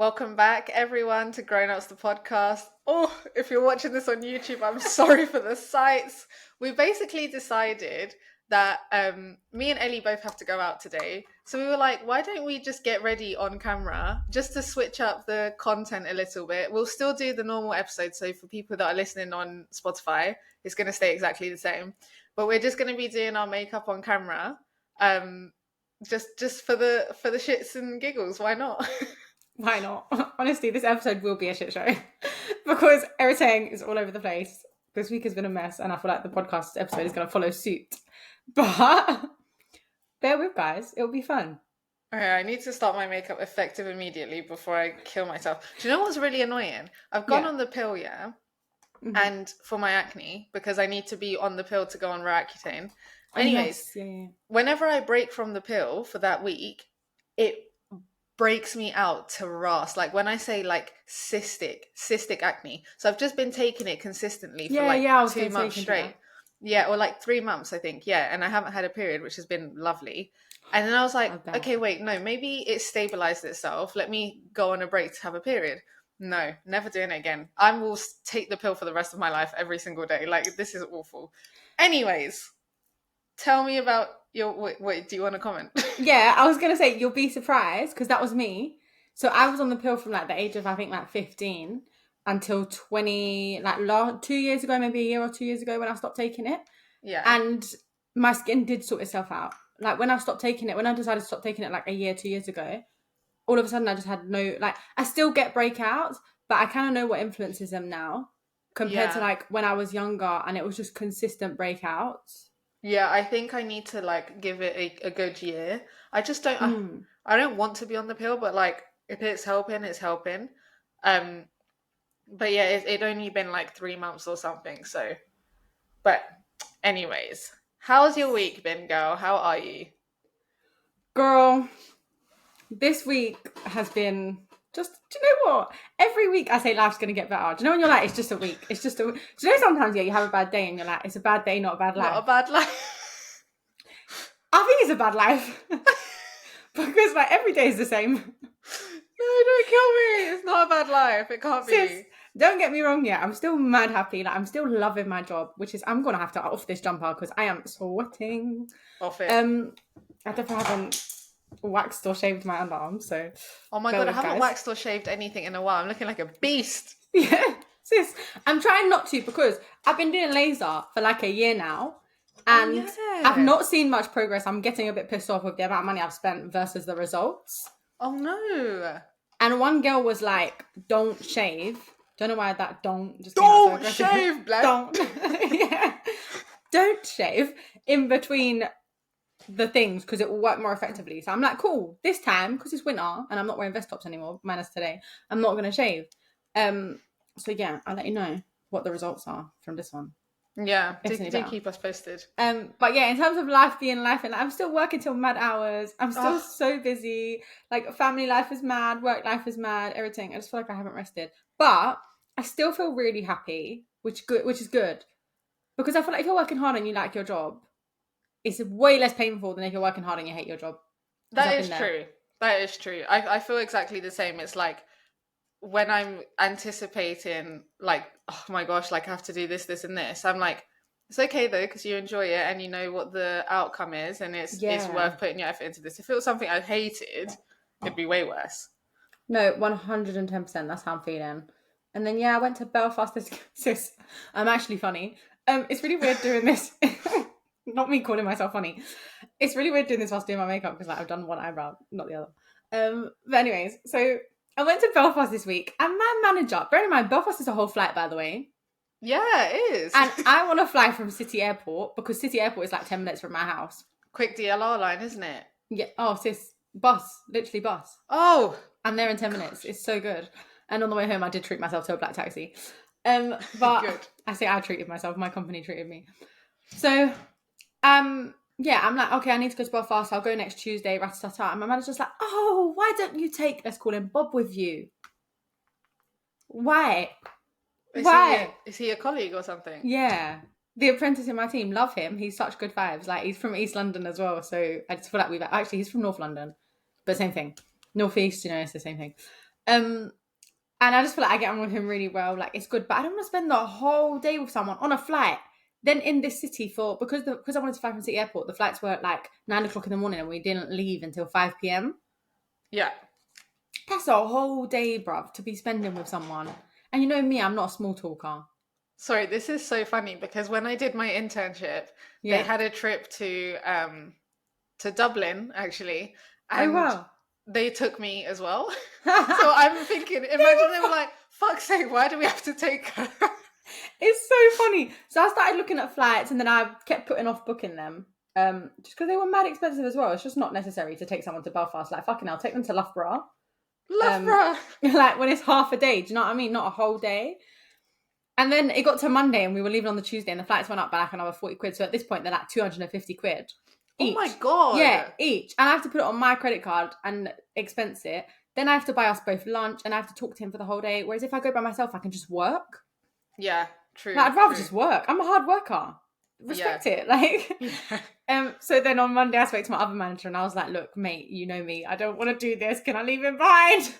Welcome back, everyone, to Grown Ups the podcast. Oh, if you're watching this on YouTube, I'm sorry for the sights. We basically decided that me and Ellie both have to go out today. So we were like, why don't we just get ready on camera just to switch up the content a little bit? We'll still do the normal episode. So for people that are listening on Spotify, it's going to stay exactly the same. But we're just going to be doing our makeup on camera. Just for the shits and giggles. Why not? Why not? Honestly, this episode will be a shit show because everything is all over the place. This week has been a mess, and I feel like the podcast episode is going to follow suit. But bear with, guys. It'll be fun. Okay, I need to start my makeup effective immediately before I kill myself. Do you know what's really annoying? I've gone on the pill, yeah, and for my acne, because I need to be on the pill to go on Roaccutane. Anyways, whenever I break from the pill for that week, it breaks me out to Ross. Like when I say like cystic acne. So I've just been taking it consistently for 2 months straight. Yeah, or like 3 months, I think. Yeah, and I haven't had a period, which has been lovely. And then I was like, okay, wait, no, maybe it stabilized itself. Let me go on a break to have a period. No, never doing it again. I will take the pill for the rest of my life every single day. Like, this is awful. Anyways, tell me about your... Wait, do you want to comment? Yeah, I was going to say, you'll be surprised, because that was me. So I was on the pill from like the age of, I think, like 15 until 20, like 2 years ago, maybe a year or 2 years ago when I stopped taking it. Yeah. And my skin did sort itself out. Like when I stopped taking it, when I decided to stop taking it like a year, 2 years ago, all of a sudden I just had no, like, I still get breakouts, but I kind of know what influences them now compared to like when I was younger and it was just consistent breakouts. Yeah, I think I need to like give it a good year. I just don't I don't want to be on the pill, but like if it's helping, it's helping. But yeah, it only been like 3 months or something, so but anyways, how's your week been, girl? How are you? Girl, this week has been just, do you know what? Every week I say life's going to get better. Do you know when you're like, it's just a week. It's just a week. Do you know sometimes, you have a bad day and you're like, it's a bad day, not a bad life. Not a bad life. I think it's a bad life. Because like every day is the same. No, don't kill me. It's not a bad life. It can't be. Don't get me wrong yet. I'm still mad happy. Like I'm still loving my job, which is I'm going to have to off this jumper because I am sweating. Off it. I definitely haven't waxed or shaved my underarms, so oh my god, I haven't waxed or shaved anything in a while. I'm looking like a beast. Yeah, sis, I'm trying not to because I've been doing laser for like a year now and I've not seen much progress. I'm getting a bit pissed off with the amount of money I've spent versus the results. Oh no. And one girl was like, don't shave. Don't know why that don't shave, blood. Don't. Yeah. Don't shave in between the things because it will work more effectively. So I'm like, cool, this time because it's winter and I'm not wearing vest tops anymore, minus today, I'm not gonna shave. So yeah, I'll let you know what the results are from this one. Yeah, do keep us posted. But yeah, in terms of life being life, and I'm still working till mad hours. I'm still so busy. Like family life is mad, work life is mad, everything. I just feel like I haven't rested, but I still feel really happy, which is good, because I feel like if you're working hard and you like your job, it's way less painful than if you're working hard and you hate your job. That is true. That is true. I feel exactly the same. It's like when I'm anticipating, like, oh my gosh, like I have to do this, this, and this. I'm like, it's okay though, because you enjoy it and you know what the outcome is, and it's worth putting your effort into this. If it was something I hated, it'd be way worse. No, 110%. That's how I'm feeling. And then I went to Belfast this. Sis, I'm actually funny. It's really weird doing this. Not me calling myself funny. It's really weird doing this whilst doing my makeup because like I've done one eyebrow, not the other. But anyways, so I went to Belfast this week and my manager, bear in mind, Belfast is a whole flight, by the way. Yeah, it is. And I want to fly from City Airport because City Airport is like 10 minutes from my house. Quick DLR line, isn't it? Yeah. Oh, sis, bus, literally bus. Oh. I'm there in 10 minutes. It's so good. And on the way home, I did treat myself to a black taxi. But good. I say I treated myself. My company treated me. So, I'm like, okay, I need to go to Belfast. I'll go next Tuesday, ratatata. And my manager's like, oh, why don't you take, let's call him Bob, with you? Why? Why? Is he a colleague or something? Yeah. The apprentice in my team, love him. He's such good vibes. Like, he's from East London as well. So I just feel like he's from North London. But same thing. North East, it's the same thing. And I just feel like I get on with him really well. Like, it's good, but I don't want to spend the whole day with someone on a flight. Then in this city because I wanted to fly from City Airport, the flights were at like 9 o'clock in the morning and we didn't leave until 5 p.m. Yeah. That's a whole day, bruv, to be spending with someone. And you know me, I'm not a small talker. Sorry, this is so funny because when I did my internship, they had a trip to Dublin actually, Oh, and wow. they took me as well. So I'm thinking, imagine they were like, "Fuck's sake, why do we have to take her?" It's so funny. So I started looking at flights and then I kept putting off booking them. Just because they were mad expensive as well. It's just not necessary to take someone to Belfast. Like, fucking hell, take them to Loughborough. Loughborough. Like, when it's half a day. Do you know what I mean? Not a whole day. And then it got to Monday and we were leaving on the Tuesday and the flights went up by like another 40 quid. So at this point, they're like 250 quid each. Oh my God. Yeah, each. And I have to put it on my credit card and expense it. Then I have to buy us both lunch and I have to talk to him for the whole day. Whereas if I go by myself, I can just work. Yeah, true. Like, I'd rather just work. I'm a hard worker. Respect it. Like, so then on Monday, I spoke to my other manager and I was like, look, mate, you know me. I don't want to do this. Can I leave him behind?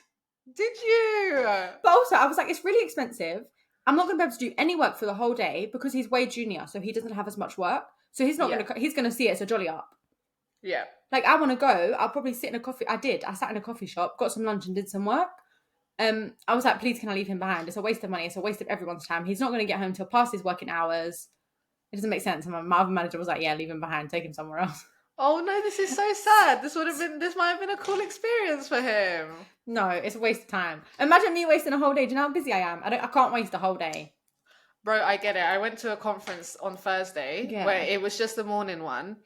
Did you? But also, I was like, it's really expensive. I'm not going to be able to do any work for the whole day because he's way junior, so he doesn't have as much work. So he's not he's going to see it as a jolly up. Yeah. Like, I want to go. I'll probably sit in a coffee. I sat in a coffee shop, got some lunch and did some work. I was like, please, can I leave him behind? It's a waste of money. It's a waste of everyone's time. He's not going to get home till past his working hours. It doesn't make sense. And my other manager was like, yeah, leave him behind. Take him somewhere else. Oh no, this is so sad. This might have been a cool experience for him. No, it's a waste of time. Imagine me wasting a whole day. Do you know how busy I am? I can't waste a whole day. Bro, I get it. I went to a conference on Thursday where it was just the morning one.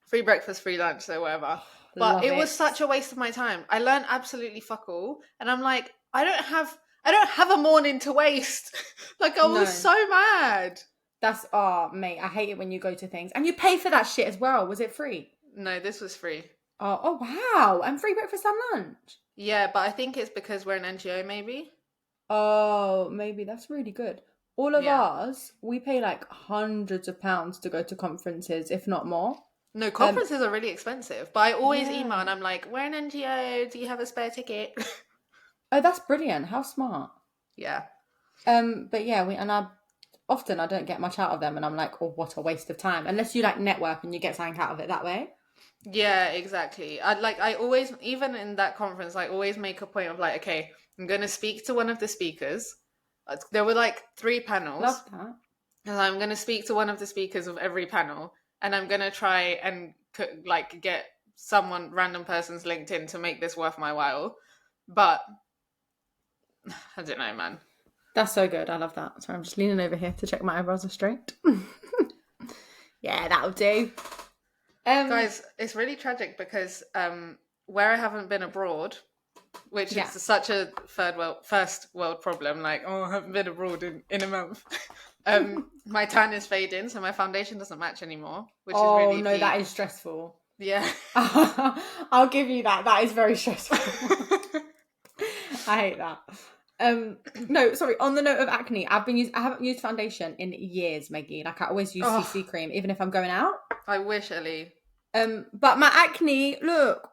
Free breakfast, free lunch, so whatever. But it was such a waste of my time. I learned absolutely fuck all. And I'm like, I don't have a morning to waste. Like, I was so mad. That's, mate, I hate it when you go to things. And you pay for that shit as well. Was it free? No, this was free. Oh, wow. And free breakfast and lunch? Yeah, but I think it's because we're an NGO, maybe. Oh, maybe. That's really good. All of ours, we pay like hundreds of pounds to go to conferences, if not more. No, conferences are really expensive. But I always email and I'm like, we're an NGO. Do you have a spare ticket? Oh, that's brilliant. How smart. Yeah. But yeah, often I don't get much out of them and I'm like, oh, what a waste of time. Unless you like network and you get something out of it that way. Yeah, exactly. I always, even in that conference, I always make a point of like, okay, I'm going to speak to one of the speakers. There were like 3 panels. Love that. And I'm going to speak to one of the speakers of every panel. And I'm going to try and like get random person's LinkedIn to make this worth my while. But I don't know, man. That's so good. I love that. Sorry, I'm just leaning over here to check my eyebrows are straight. Yeah, that'll do. Guys, it's really tragic because where I haven't been abroad, which is such a first world problem, like, oh, I haven't been abroad in a month. My tan is fading, so my foundation doesn't match anymore, which is really Oh, no, that is stressful. Yeah. I'll give you that. That is very stressful. I hate that. No, sorry. On the note of acne, I haven't used foundation in years, Maggie. Like, I always use CC cream, even if I'm going out. I wish, Ellie. But my acne, look,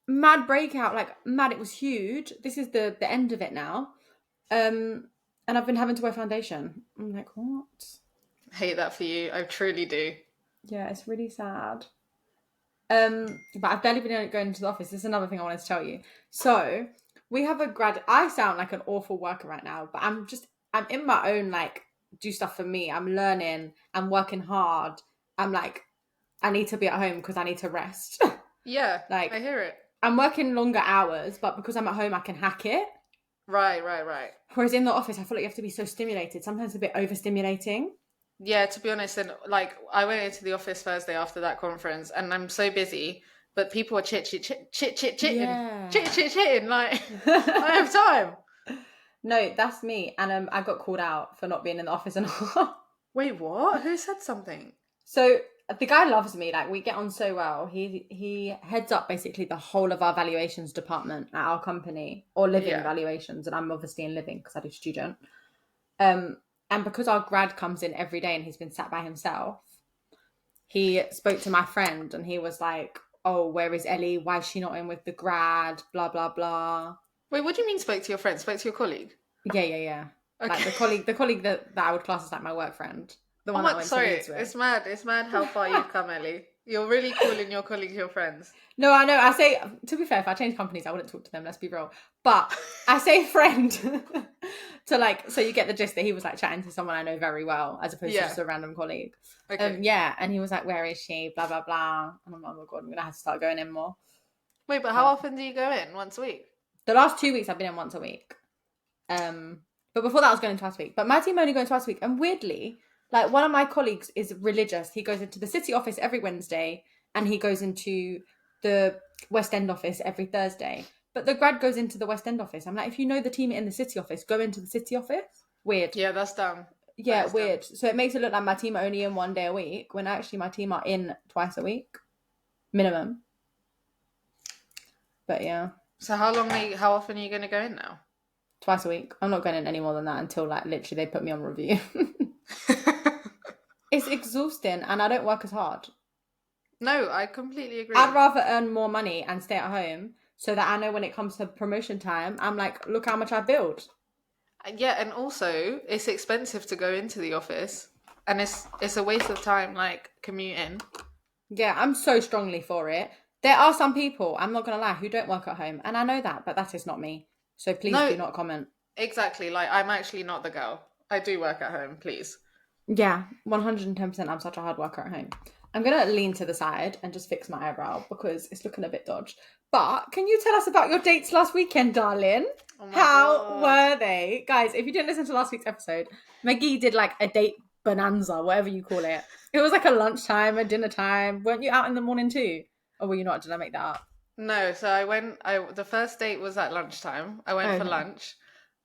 mad breakout, like mad. It was huge. This is the end of it now. And I've been having to wear foundation. I'm like, what? I hate that for you. I truly do. Yeah, it's really sad. But I've barely been going to the office. This is another thing I wanted to tell you. So we have a grad. I sound like an awful worker right now, but I'm in my own, like, do stuff for me. I'm learning. I'm working hard. I'm like, I need to be at home because I need to rest. Yeah, like, I hear it. I'm working longer hours, but because I'm at home, I can hack it. Right. Whereas in the office, I feel like you have to be so stimulated. Sometimes a bit overstimulating. Yeah, to be honest, and like, I went into the office Thursday after that conference, and I'm so busy, but people are chitting. Like, I have time. No, that's me, and I got called out for not being in the office and all. Wait, what? Who said something? So the guy loves me. Like, we get on so well. He heads up basically the whole of our valuations department at our company, or living valuations, and I'm obviously in living because I do student. And because our grad comes in every day and he's been sat by himself, he spoke to my friend and he was like, oh, where is Ellie? Why is she not in with the grad? Blah, blah, blah. Wait, what do you mean spoke to your friend? Spoke to your colleague? Yeah. Okay. Like the colleague that I would class as like my work friend. The one that I went sorry, to Leeds with. it's mad how far you've come, Ellie. You're really calling your colleagues your friends. No, I know. I say, to be fair, if I change companies, I wouldn't talk to them. Let's be real. But I say friend to like, so you get the gist that he was like chatting to someone I know very well, as opposed to just a random colleague. Okay. Yeah, and he was like, "Where is she?" Blah blah blah. And I'm like, "Oh my god, I'm gonna have to start going in more." Wait, but how often do you go in? Once a week? The last 2 weeks I've been in once a week. But before that I was going twice a week. But my team only going twice a week. And weirdly, like one of my colleagues is religious. He goes into the city office every Wednesday, and he goes into the West End office every Thursday. But the grad goes into the West End office. I'm like, if you know the team in the city office, go into the city office. Weird. Yeah, that's dumb. Yeah, weird. Dumb. So it makes it look like my team are only in 1 day a week, when actually my team are in twice a week, minimum. But yeah. So how often are you going to go in now? Twice a week. I'm not going in any more than that until like literally they put me on review. It's exhausting and I don't work as hard. No, I completely agree. I'd rather earn more money and stay at home so that I know when it comes to promotion time, I'm like, look how much I build. Yeah, and also it's expensive to go into the office, and it's a waste of time, like commuting. Yeah, I'm so strongly for it. There are some people, I'm not gonna lie, who don't work at home, and I know that, but that is not me. So please do not comment. Exactly, like I'm actually not the girl. I do work at home, please. Yeah, 110%. I'm such a hard worker at home. I'm going to lean to the side and just fix my eyebrow because it's looking a bit dodged. But can you tell us about your dates last weekend, darling? Oh How were they? Guys, if you didn't listen to last week's episode, Maggie did like a date bonanza, whatever you call it. It was like a lunchtime, a dinner time. Weren't you out in the morning too? Or were you not? Did I make that up? No, so the first date was at lunchtime. I went for lunch.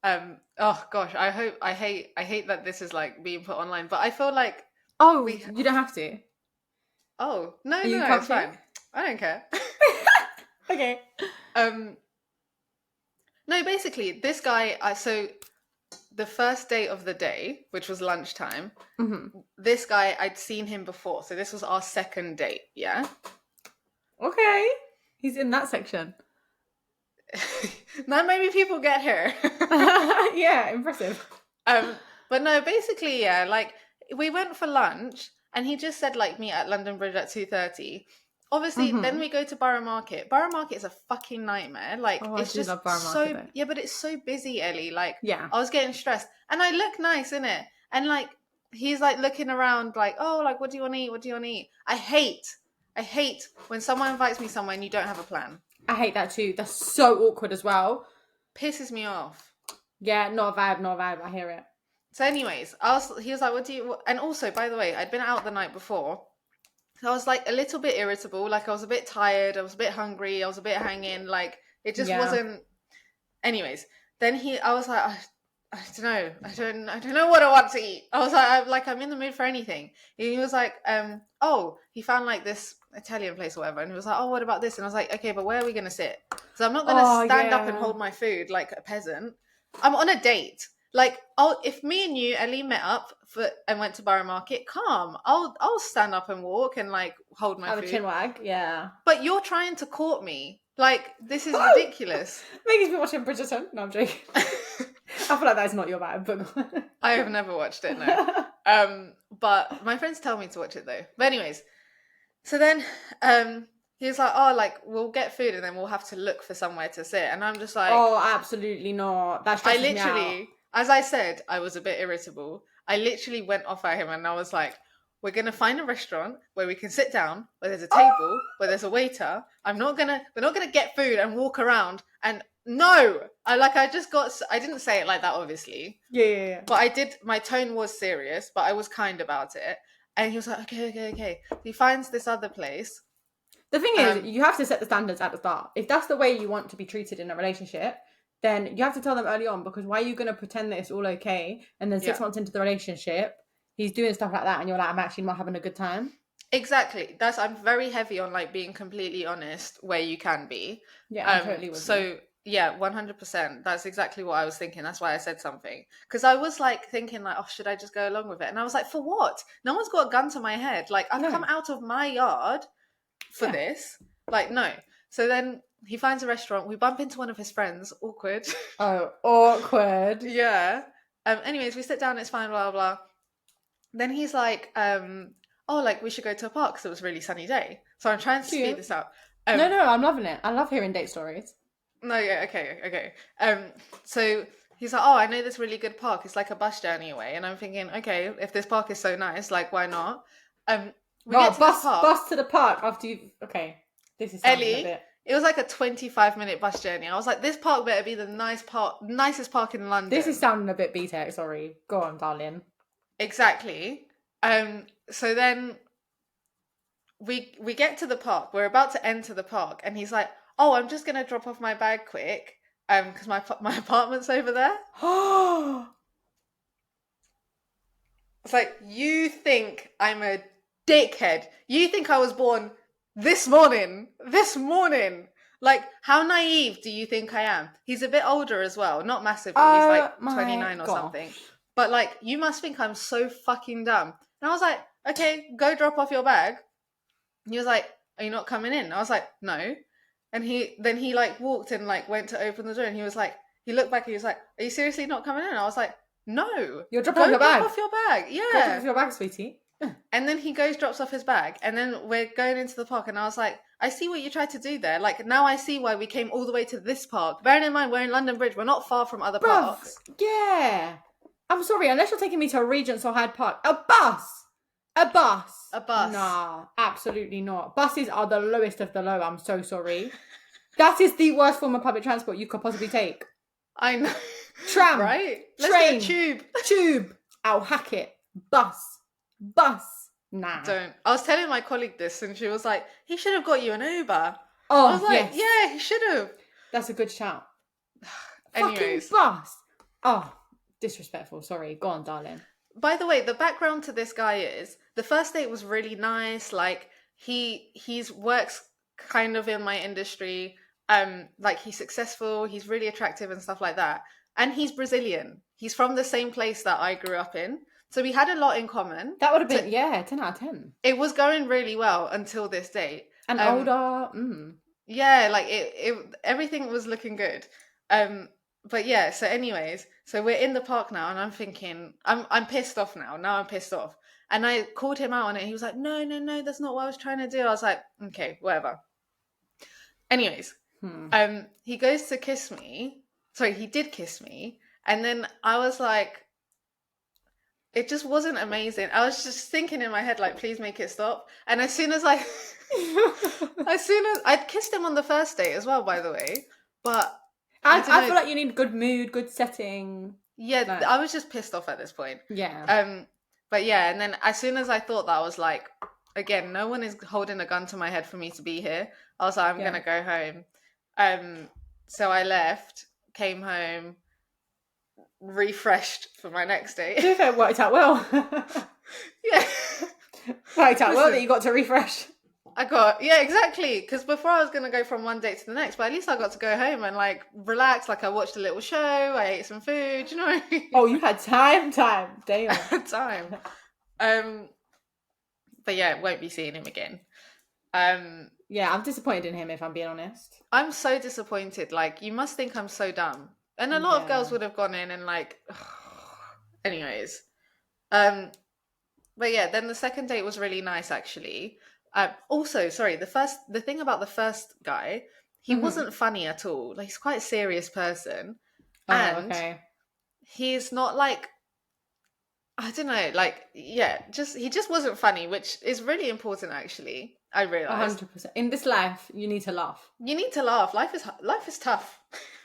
Oh gosh, I hate that this is like being put online, but I feel like you don't have to. Oh, no, it's fine. I don't care. Okay. No, basically, this guy, so the first day of the day, which was lunchtime, this guy, I'd seen him before. So this was our second date, yeah? Okay. He's in that section. Not many people get here. Yeah, impressive. But no, basically, yeah, like we went for lunch and he just said like meet at London Bridge at 2:30. Obviously, then we go to Borough Market. Borough Market is a fucking nightmare. Like it's just love Borough Market, though. Yeah, but it's so busy, Ellie. Like I was getting stressed, and I look nice in it, and like he's like looking around, like like what do you want to eat? What do you want to eat? I hate when someone invites me somewhere and you don't have a plan. I hate that too. That's so awkward as well. Pisses me off. Yeah, not a vibe. I hear it. So anyways, he was like, what do you... And also, by the way, I'd been out the night before. So I was like a little bit irritable. Like I was a bit tired. I was a bit hungry. I was a bit hanging. Like it just wasn't... Anyways, then I was like, I don't know. I don't know what I want to eat. I was like, I'm in the mood for anything. He was like, he found like this Italian place or whatever. And he was like, oh, what about this? And I was like, okay, but where are we going to sit? So I'm not going to stand up and hold my food like a peasant. I'm on a date. Like, if me and you, Ellie, met up and went to Borough Market, calm. I'll stand up and walk and like hold my food. Have a chin wag, yeah. But you're trying to court me. Like, this is ridiculous. Maggie's been watching Bridgerton. No, I'm joking. I feel like that's not your vibe, but I have never watched it, no. But my friends tell me to watch it though. But anyways, so then he was like, we'll get food and then we'll have to look for somewhere to sit. And I'm just like, absolutely not. That stresses me out. As I said, I was a bit irritable. I literally went off at him and I was like, we're going to find a restaurant where we can sit down, where there's a table, where there's a waiter. We're not going to get food and walk around. And no, I didn't say it like that, obviously. Yeah. But my tone was serious, but I was kind about it. And he was like, okay. He finds this other place. The thing is, you have to set the standards at the start. If that's the way you want to be treated in a relationship, then you have to tell them early on, because why are you going to pretend that it's all okay? And then 6 months into the relationship, he's doing stuff like that and you're like, I'm actually not having a good time. Exactly. I'm very heavy on like being completely honest where you can be. Yeah, I totally would. So yeah, 100%. That's exactly what I was thinking. That's why I said something. Because I was like thinking like, should I just go along with it? And I was like, for what? No one's got a gun to my head. Like I've come out of my yard for this. Like, no. So then he finds a restaurant. We bump into one of his friends. Awkward. Oh, awkward. Yeah. Anyways, we sit down. It's fine. Blah blah. Then he's like, oh, like we should go to a park because it was a really sunny day. So I'm trying to speed this up. No, I'm loving it. I love hearing date stories. No, yeah, okay. So he's like, oh, I know this really good park. It's like a bus journey away. And I'm thinking, okay, if this park is so nice, like, why not? We get to this park. Bus to the park after you... Okay, this is sounding a bit... It was like a 25-minute bus journey. I was like, this park better be the nicest park in London. This is sounding a bit BTEC, sorry. Go on, darling. Exactly. So then we get to the park. We're about to enter the park. And he's like, oh, I'm just going to drop off my bag quick. Because my apartment's over there. It's like, you think I'm a dickhead. You think I was born this morning. Like, how naive do you think I am? He's a bit older as well. Not massively. He's like 29 or something. But like, you must think I'm so fucking dumb. And I was like, okay, go drop off your bag. And he was like, are you not coming in? I was like, no. And he like walked and like went to open the door, and he was like, he looked back and he was like, are you seriously not coming in? I was like, no. You're dropping off your bag. Drop off your bag. Yeah. Go drop off your bag, sweetie. And then he drops off his bag, and then we're going into the park, and I was like, I see what you tried to do there. Like, now I see why we came all the way to this park. Bearing in mind, we're in London Bridge. We're not far from other parks. Yeah. I'm sorry, unless you're taking me to Regent's or Hyde Park. A bus. Nah, absolutely not. Buses are the lowest of the low. I'm so sorry. That is the worst form of public transport you could possibly take. I know. Tram. Right? Train. Let's get a tube. Tube. I'll hack it. Bus. Nah. Don't. I was telling my colleague this, and she was like, he should have got you an Uber. Oh, I was like, yes. yeah, he should have. That's a good shout. Anyways. Fucking bus. Oh, disrespectful. Sorry. Go on, darling. By the way, the background to this guy is, the first date was really nice. Like, he's works kind of in my industry. Like, he's successful. He's really attractive and stuff like that. And he's Brazilian. He's from the same place that I grew up in. So we had a lot in common. That would have been, 10 out of 10. It was going really well until this date. And older. Yeah, like everything was looking good. But yeah, so anyways, so we're in the park now, and I'm thinking, I'm pissed off now. Now I'm pissed off. And I called him out on it. He was like, no, that's not what I was trying to do. I was like, okay, whatever. Anyways, he goes to kiss me. Sorry, he did kiss me. And then I was like, it just wasn't amazing. I was just thinking in my head, like, please make it stop. And as soon as I'd kissed him on the first date as well, by the way. But I feel like you need good mood, good setting. Yeah, like... I was just pissed off at this point. Yeah. But yeah, and then as soon as I thought that, I was like, again, no one is holding a gun to my head for me to be here. I was like, I'm going to go home. So I left, came home, refreshed for my next date. It worked out well. Yeah. Worked out well that you got to refresh. Exactly. Because before I was going to go from one date to the next, but at least I got to go home and like relax. Like I watched a little show, I ate some food, you know. Oh, you had time. Damn. Time. But yeah, won't be seeing him again. Yeah, I'm disappointed in him, if I'm being honest. I'm so disappointed. Like, you must think I'm so dumb. And a lot of girls would have gone in and like, anyways. But yeah, then the second date was really nice, actually. Also, sorry, the thing about the first guy, he wasn't funny at all. Like, he's quite a serious person. And he's not like, I don't know, like, yeah, he just wasn't funny, which is really important, actually. I realised. 100%. In this life, you need to laugh. You need to laugh. Life is tough.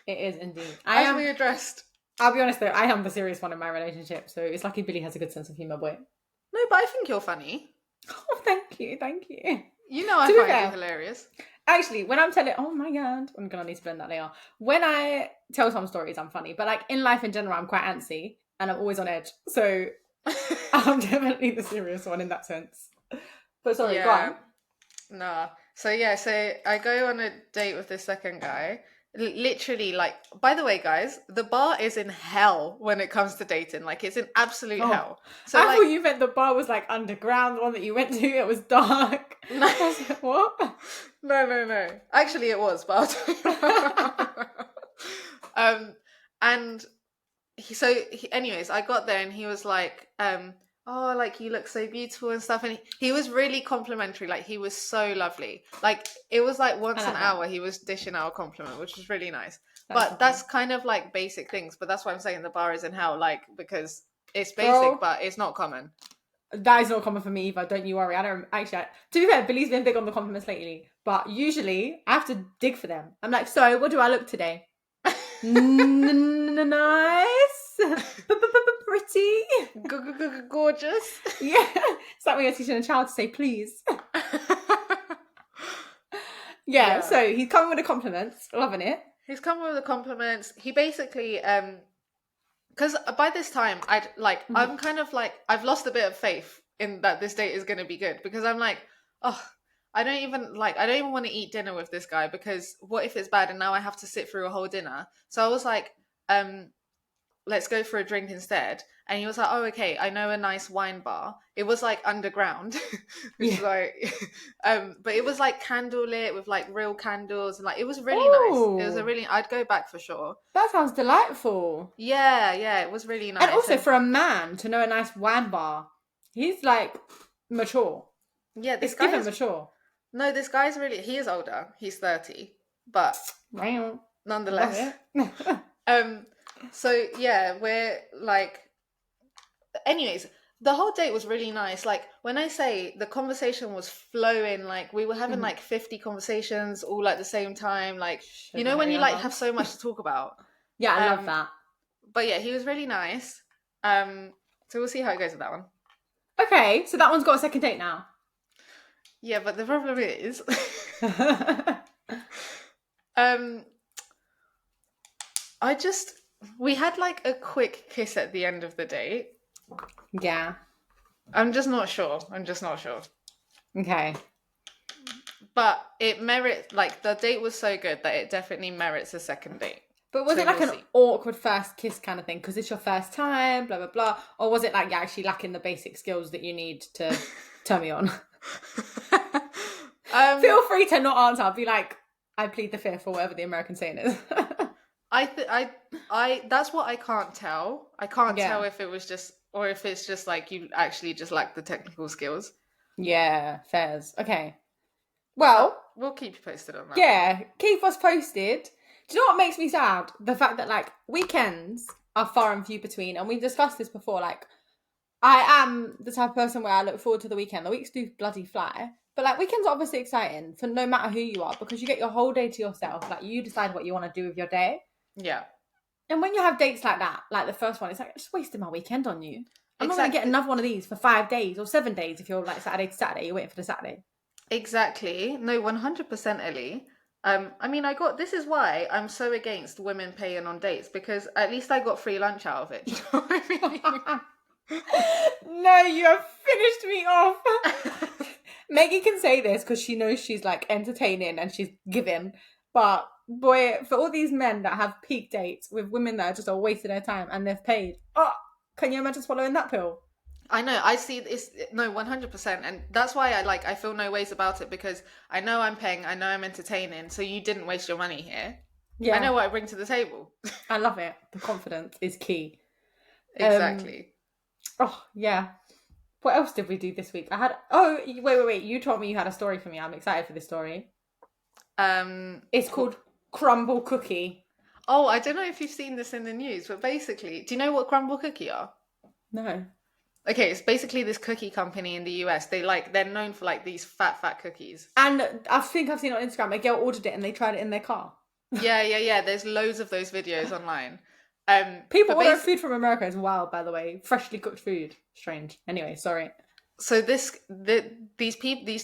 It is indeed. As we addressed. I'll be honest though, I am the serious one in my relationship, so it's lucky Billy has a good sense of humour, boy. No, but I think you're funny. Oh, thank you. You know I find you hilarious. Actually, when I'm telling... Oh my God. I'm going to need to blend that later. When I tell some stories, I'm funny. But like in life in general, I'm quite antsy and I'm always on edge. So I'm definitely the serious one in that sense. But sorry, go on. Nah. So yeah, so I go on a date with this second guy Literally, like, by the way, guys, the bar is in hell when it comes to dating. Like, it's in absolute hell. So, I like, thought you meant the bar was like underground, the one that you went to, it was dark. no, I was like, what? no. Actually, it was, but I'll tell you. And anyways, I got there and he was like, oh, like, you look so beautiful and stuff. And he was really complimentary. Like, he was so lovely. Like, it was like once an hour he was dishing out a compliment, which was really nice. But that's kind of like basic things. But that's why I'm saying the bar is in hell, like, because it's basic, but it's not common. That is not common for me either. Don't you worry. I don't actually. To be fair, Billy's been big on the compliments lately, but usually I have to dig for them. I'm like, so what do I look today? Nice, pretty, gorgeous. Yeah, it's like when you're teaching a child to say please. Yeah. So he's coming with the compliments, loving it. He's coming with the compliments. He basically, because by this time I'm kind of like, I've lost a bit of faith in that this date is going to be good, because I'm like, oh, I don't even want to eat dinner with this guy, because what if it's bad and now I have to sit through a whole dinner? So I was like, let's go for a drink instead. And he was like, oh, okay, I know a nice wine bar. It was like underground, which is like, but it was like candlelit with like real candles, and like, it was really nice. It was I'd go back for sure. That sounds delightful. Yeah, it was really nice. And also for a man to know a nice wine bar, he's like mature. Yeah, this guy is mature. No, this guy's he is older. He's 30, but nonetheless. So yeah, we're like, anyways, the whole date was really nice. Like, when I say the conversation was flowing, like, we were having like 50 conversations all at the same time. Like, you know, when you like have so much to talk about. Yeah, I love that. But yeah, he was really nice. So we'll see how it goes with that one. Okay, so that one's got a second date now. Yeah, but the problem is, we had like a quick kiss at the end of the date. Yeah. I'm just not sure. Okay. But it merits, like, the date was so good that it definitely merits a second date. But was it like an awkward first kiss kind of thing? Because it's your first time, blah, blah, blah. Or was it like you're actually lacking the basic skills that you need to turn me on? Feel free to not answer. I'll be like, I plead the fifth, or whatever the American saying is. That's what I can't tell. I can't tell if it was just, or if it's just like you actually just lack the technical skills. Yeah, fairs. Okay. Well, we'll keep you posted on that. Yeah, keep us posted. Do you know what makes me sad? The fact that like weekends are far and few between, and we've discussed this before. Like, I am the type of person where I look forward to the weekend. The weeks do bloody fly. But like, weekends are obviously exciting for no matter who you are, because you get your whole day to yourself. Like, you decide what you want to do with your day. Yeah. And when you have dates like that, like the first one, it's like, just wasting my weekend on you. I'm not going to get another one of these for 5 days or 7 days if you're like Saturday to Saturday. You're waiting for the Saturday. Exactly. No, 100%, Ellie. I mean, this is why I'm so against women paying on dates, because at least I got free lunch out of it. Do you know what I mean? No, you have finished me off. Maggie can say this because she knows she's like entertaining and she's giving, but boy, for all these men that have peak dates with women that are just a waste of their time and they've paid, can you imagine swallowing that pill? I know, I see this, no, 100%, and that's why I feel no ways about it, because I know I'm paying, I know I'm entertaining, so you didn't waste your money here. Yeah. I know what I bring to the table. I love it. The confidence is key. Exactly. Yeah. What else did we do this week? Wait. You told me you had a story for me. I'm excited for this story. It's called Crumble Cookie. Oh, I don't know if you've seen this in the news, but basically, do you know what Crumble Cookie are? No. Okay, it's basically this cookie company in the US. They're known for like these fat cookies. And I think I've seen on Instagram, a girl ordered it and they tried it in their car. Yeah. There's loads of those videos online. People order food from America as well, by the way. Freshly cooked food. Strange. Anyway, sorry. So these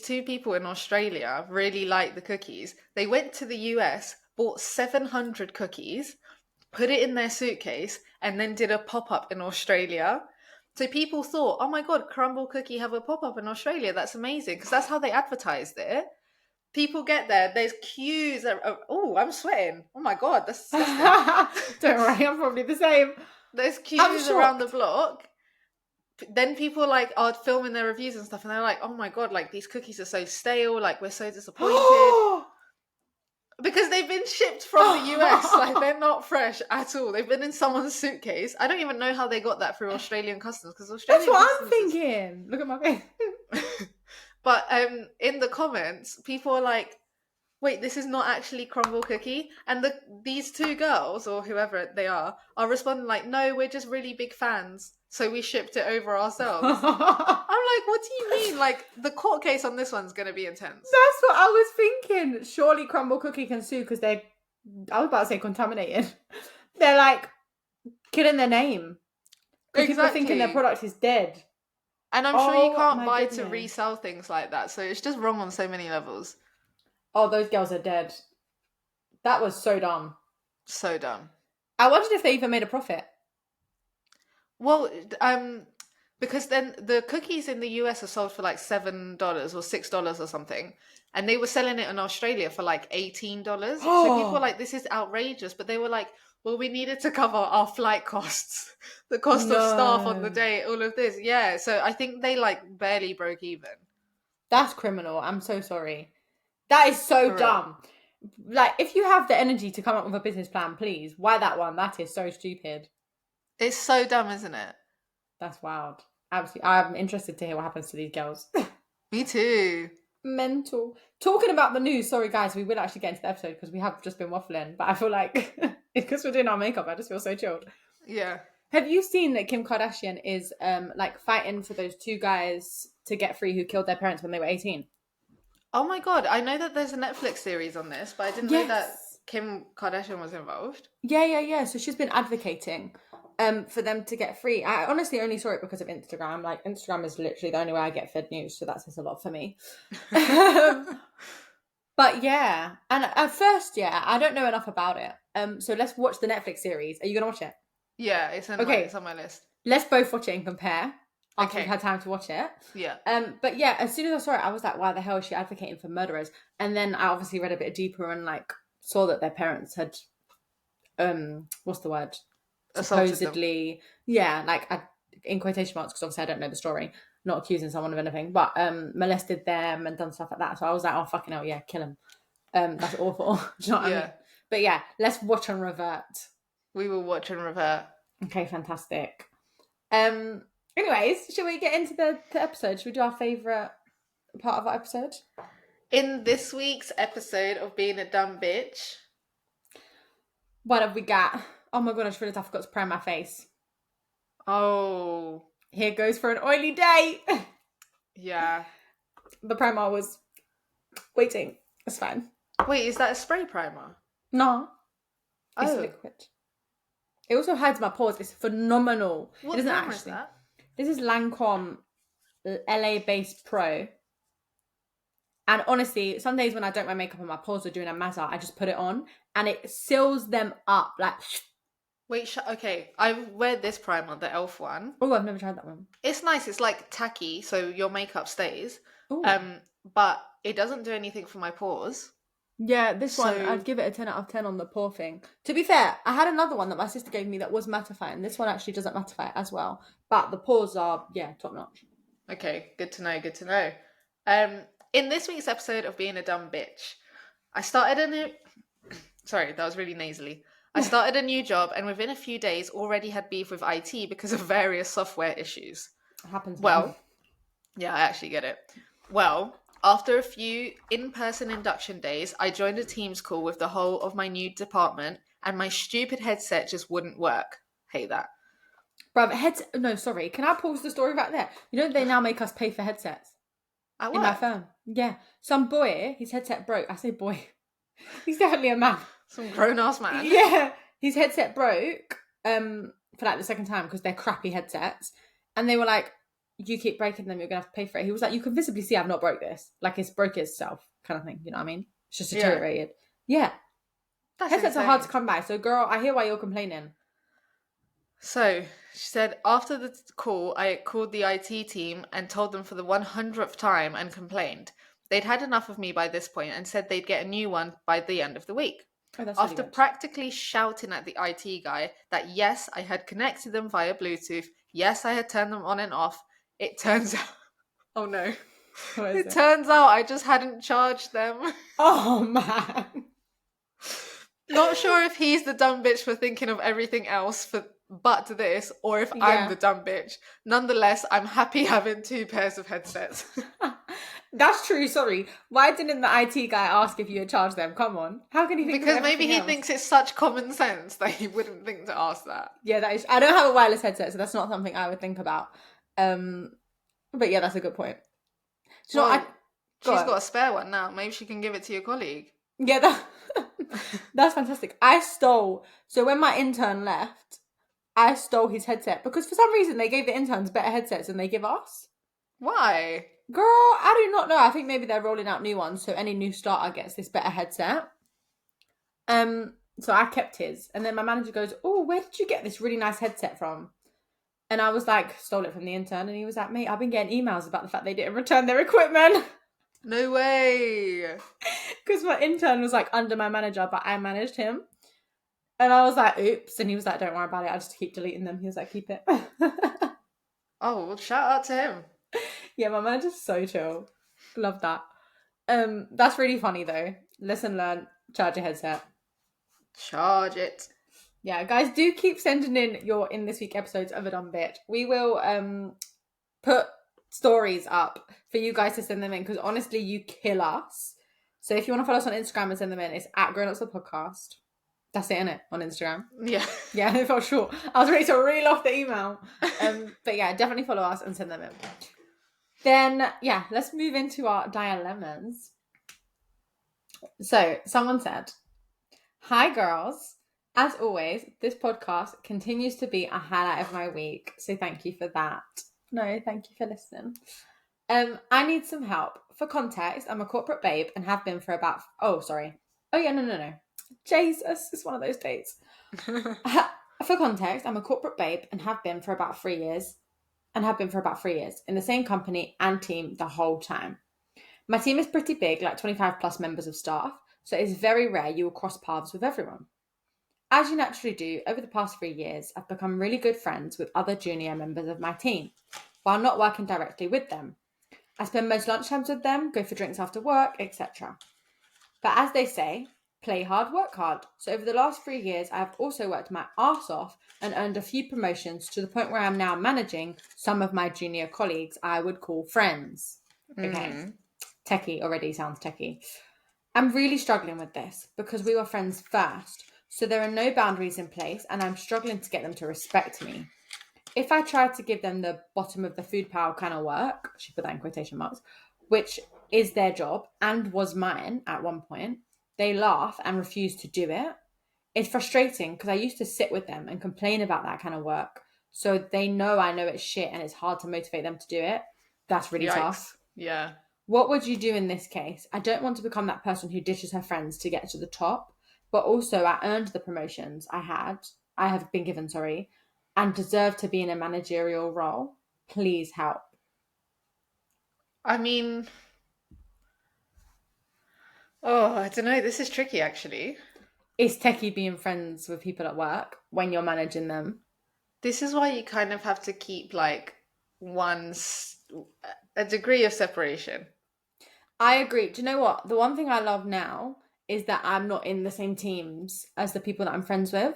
two people in Australia really like the cookies. They went to the US, bought 700 cookies, put it in their suitcase, and then did a pop-up in Australia. So people thought, oh my God, Crumble Cookie have a pop-up in Australia. That's amazing, because that's how they advertised it. People get there. There's queues. Oh, I'm sweating. Oh my god, that's disgusting. Don't worry, I'm probably the same. There's queues around the block. Then people like are filming their reviews and stuff, and they're like, "Oh my god, like these cookies are so stale. Like we're so disappointed." Because they've been shipped from the US. Like, they're not fresh at all. They've been in someone's suitcase. I don't even know how they got that through Australian customs. Because Australian That's what I'm thinking. Look at my face. But in the comments, people are like, wait, this is not actually crumble cookie? And these two girls, or whoever they are responding like, no, we're just really big fans. So we shipped it over ourselves. I'm like, what do you mean? Like, the court case on this one's going to be intense. That's what I was thinking. Surely Crumble Cookie can sue because I was about to say contaminated. They're like killing their name. Because people are thinking their product is dead. And I'm sure you can't buy to resell things like that. So it's just wrong on so many levels. Oh, those girls are dead. That was so dumb. So dumb. I wondered if they even made a profit. Well, because then the cookies in the US are sold for like $7 or $6 or something, and they were selling it in Australia for like $18. So people were like, "This is outrageous," but they were like, "Well, we needed to cover our flight costs, the cost of staff on the day, all of this." Yeah, so I think they like barely broke even. That's criminal. I'm so sorry. That is so dumb. Like, if you have the energy to come up with a business plan, please. Why that one? That is so stupid. It's so dumb, isn't it? That's wild. Absolutely. I'm interested to hear what happens to these girls. Me too. Mental. Talking about the news, sorry guys, we will actually get into the episode because we have just been waffling, but I feel like because we're doing our makeup, I just feel so chilled. Yeah. Have you seen that Kim Kardashian is like fighting for those two guys to get free who killed their parents when they were 18? Oh my god, I know that there's a Netflix series on this, but I didn't know that Kim Kardashian was involved. Yeah. So she's been advocating for them to get free. I honestly only saw it because of Instagram. Like, Instagram is literally the only way I get fed news, so that says a lot for me. But yeah, and at first, I don't know enough about it. So let's watch the Netflix series. Are you gonna watch it? Yeah, it's on my list. Let's both watch it and compare after we've had time to watch it. Yeah. But yeah, as soon as I saw it, I was like, why the hell is she advocating for murderers? And then I obviously read a bit deeper and like saw that their parents had what's the word? Supposedly, like in quotation marks, because obviously I don't know the story, not accusing someone of anything, but molested them and done stuff like that. So I was like, oh fucking hell, yeah, kill him. That's awful. Do you know what I mean? But yeah, let's watch and revert. We will watch and revert. Okay, fantastic. Anyways, should we get into the episode? Should we do our favourite part of our episode? In this week's episode of Being a Dumb Bitch, what have we got? Oh my god, I just realised I forgot to prime my face. Oh. Here goes for an oily day. Yeah. The primer was waiting. It's fine. Wait, is that a spray primer? No. It's liquid. It also hides my pores. It's phenomenal. What primer is that? This is Lancome LA-based Pro. And honestly, some days when I don't wear makeup and my pores are doing a mazza, I just put it on and it seals them up. Like, wait, okay. I wear this primer, the e.l.f. one. Oh, I've never tried that one. It's nice. It's like tacky, so your makeup stays. Ooh. But it doesn't do anything for my pores. Yeah, this one, I'd give it a 10 out of 10 on the pore thing. To be fair, I had another one that my sister gave me that was mattifying. This one actually doesn't mattify as well. But the pores are, top notch. Okay, good to know. In this week's episode of Being a Dumb Bitch, I started a new... Sorry, that was really nasally. I started a new job and within a few days already had beef with IT because of various software issues. It happens. Well, yeah, I actually get it. Well, after a few in-person induction days, I joined a Teams call with the whole of my new department and my stupid headset just wouldn't work. Hate that. Bruv, no, sorry. Can I pause the story right there? You know they now make us pay for headsets? In my phone. Yeah. Some boy, his headset broke. I say boy. He's definitely a man. Some grown-ass man. Yeah. His headset broke for like the second time because they're crappy headsets. And they were like, you keep breaking them, you're going to have to pay for it. He was like, you can visibly see I've not broke this. Like, it's broke itself kind of thing. You know what I mean? It's just deteriorated. Yeah. Headsets are hard to come by. So, girl, I hear why you're complaining. So, she said, after the call, I called the IT team and told them for the 100th time and complained. they'd had enough of me by this point and said they'd get a new one by the end of the week. Oh, that's After really good. practically shouting at the IT guy that yes, I had connected them via Bluetooth, yes, I had turned them on and off, it turns out, oh no, it turns out I just hadn't charged them. Oh man. Not sure if he's the dumb bitch for thinking of everything else but this, or if I'm the dumb bitch. Nonetheless, I'm happy having 2 pairs of headsets. That's true, sorry. Why didn't the IT guy ask if you had charged them? Come on. How can he think Because of maybe he else? thinks it's such common sense that he wouldn't think to ask that. Yeah, that is. I don't have a wireless headset, so that's not something I would think about. But yeah, that's a good point. She's got a spare one now. Maybe she can give it to your colleague. Yeah, that's fantastic. So when my intern left, I stole his headset because for some reason they gave the interns better headsets than they give us. Why? Girl, I do not know. I think maybe they're rolling out new ones, so any new starter gets this better headset. So I kept his, and then my manager goes, "Oh, where did you get this really nice headset from?" And I was like, "Stole it from the intern." And he was like, "Mate, I've been getting emails about the fact they didn't return their equipment." No way. Because my intern was like under my manager, but I managed him. And I was like, "Oops." And he was like, "Don't worry about it. I just keep deleting them." He was like, "Keep it." Oh, well, shout out to him. Yeah, my manager's so chill. Love that. That's really funny though. Lesson learned, charge your headset. Charge it. Yeah, guys, do keep sending in your In This Week episodes of A Dumb Bitch. We will put stories up for you guys to send them in because honestly, you kill us. So if you want to follow us on Instagram and send them in, it's at Grown Ups the Podcast. That's it, innit? On Instagram. Yeah. Yeah, it felt short. I was ready to reel off the email. But yeah, definitely follow us and send them in. Then, yeah, let's move into our dilemmas. So, someone said, "Hi, girls. As always, this podcast continues to be a highlight of my week. So, thank you for that." No, thank you for listening. I need some help. For context, I'm a corporate babe and have been for about... no. Jesus, it's one of those dates. For context, I'm a corporate babe and have been for about 3 years. In the same company and team the whole time. My team is pretty big, like 25 plus members of staff, so it is very rare you will cross paths with everyone. As you naturally do, over the past 3 years, I've become really good friends with other junior members of my team, while not working directly with them. I spend most lunchtimes with them, go for drinks after work, etc. But as they say, play hard, work hard. So over the last 3 years, I have also worked my arse off and earned a few promotions to the point where I'm now managing some of my junior colleagues I would call friends. Okay. Techie already sounds techie. I'm really struggling with this because we were friends first. So there are no boundaries in place and I'm struggling to get them to respect me. If I try to give them the bottom of the food pile kind of work, she put that in quotation marks, which is their job and was mine at one point, they laugh and refuse to do it. It's frustrating because I used to sit with them and complain about that kind of work. So they know I know it's shit and it's hard to motivate them to do it. That's really tough. Yeah. What would you do in this case? I don't want to become that person who ditches her friends to get to the top, but also I earned the promotions I have been given, and deserve to be in a managerial role. Please help. I mean, I don't know. This is tricky, actually. Is techie being friends with people at work when you're managing them? This is why you kind of have to keep like a degree of separation. I agree. Do you know what? The one thing I love now is that I'm not in the same teams as the people that I'm friends with.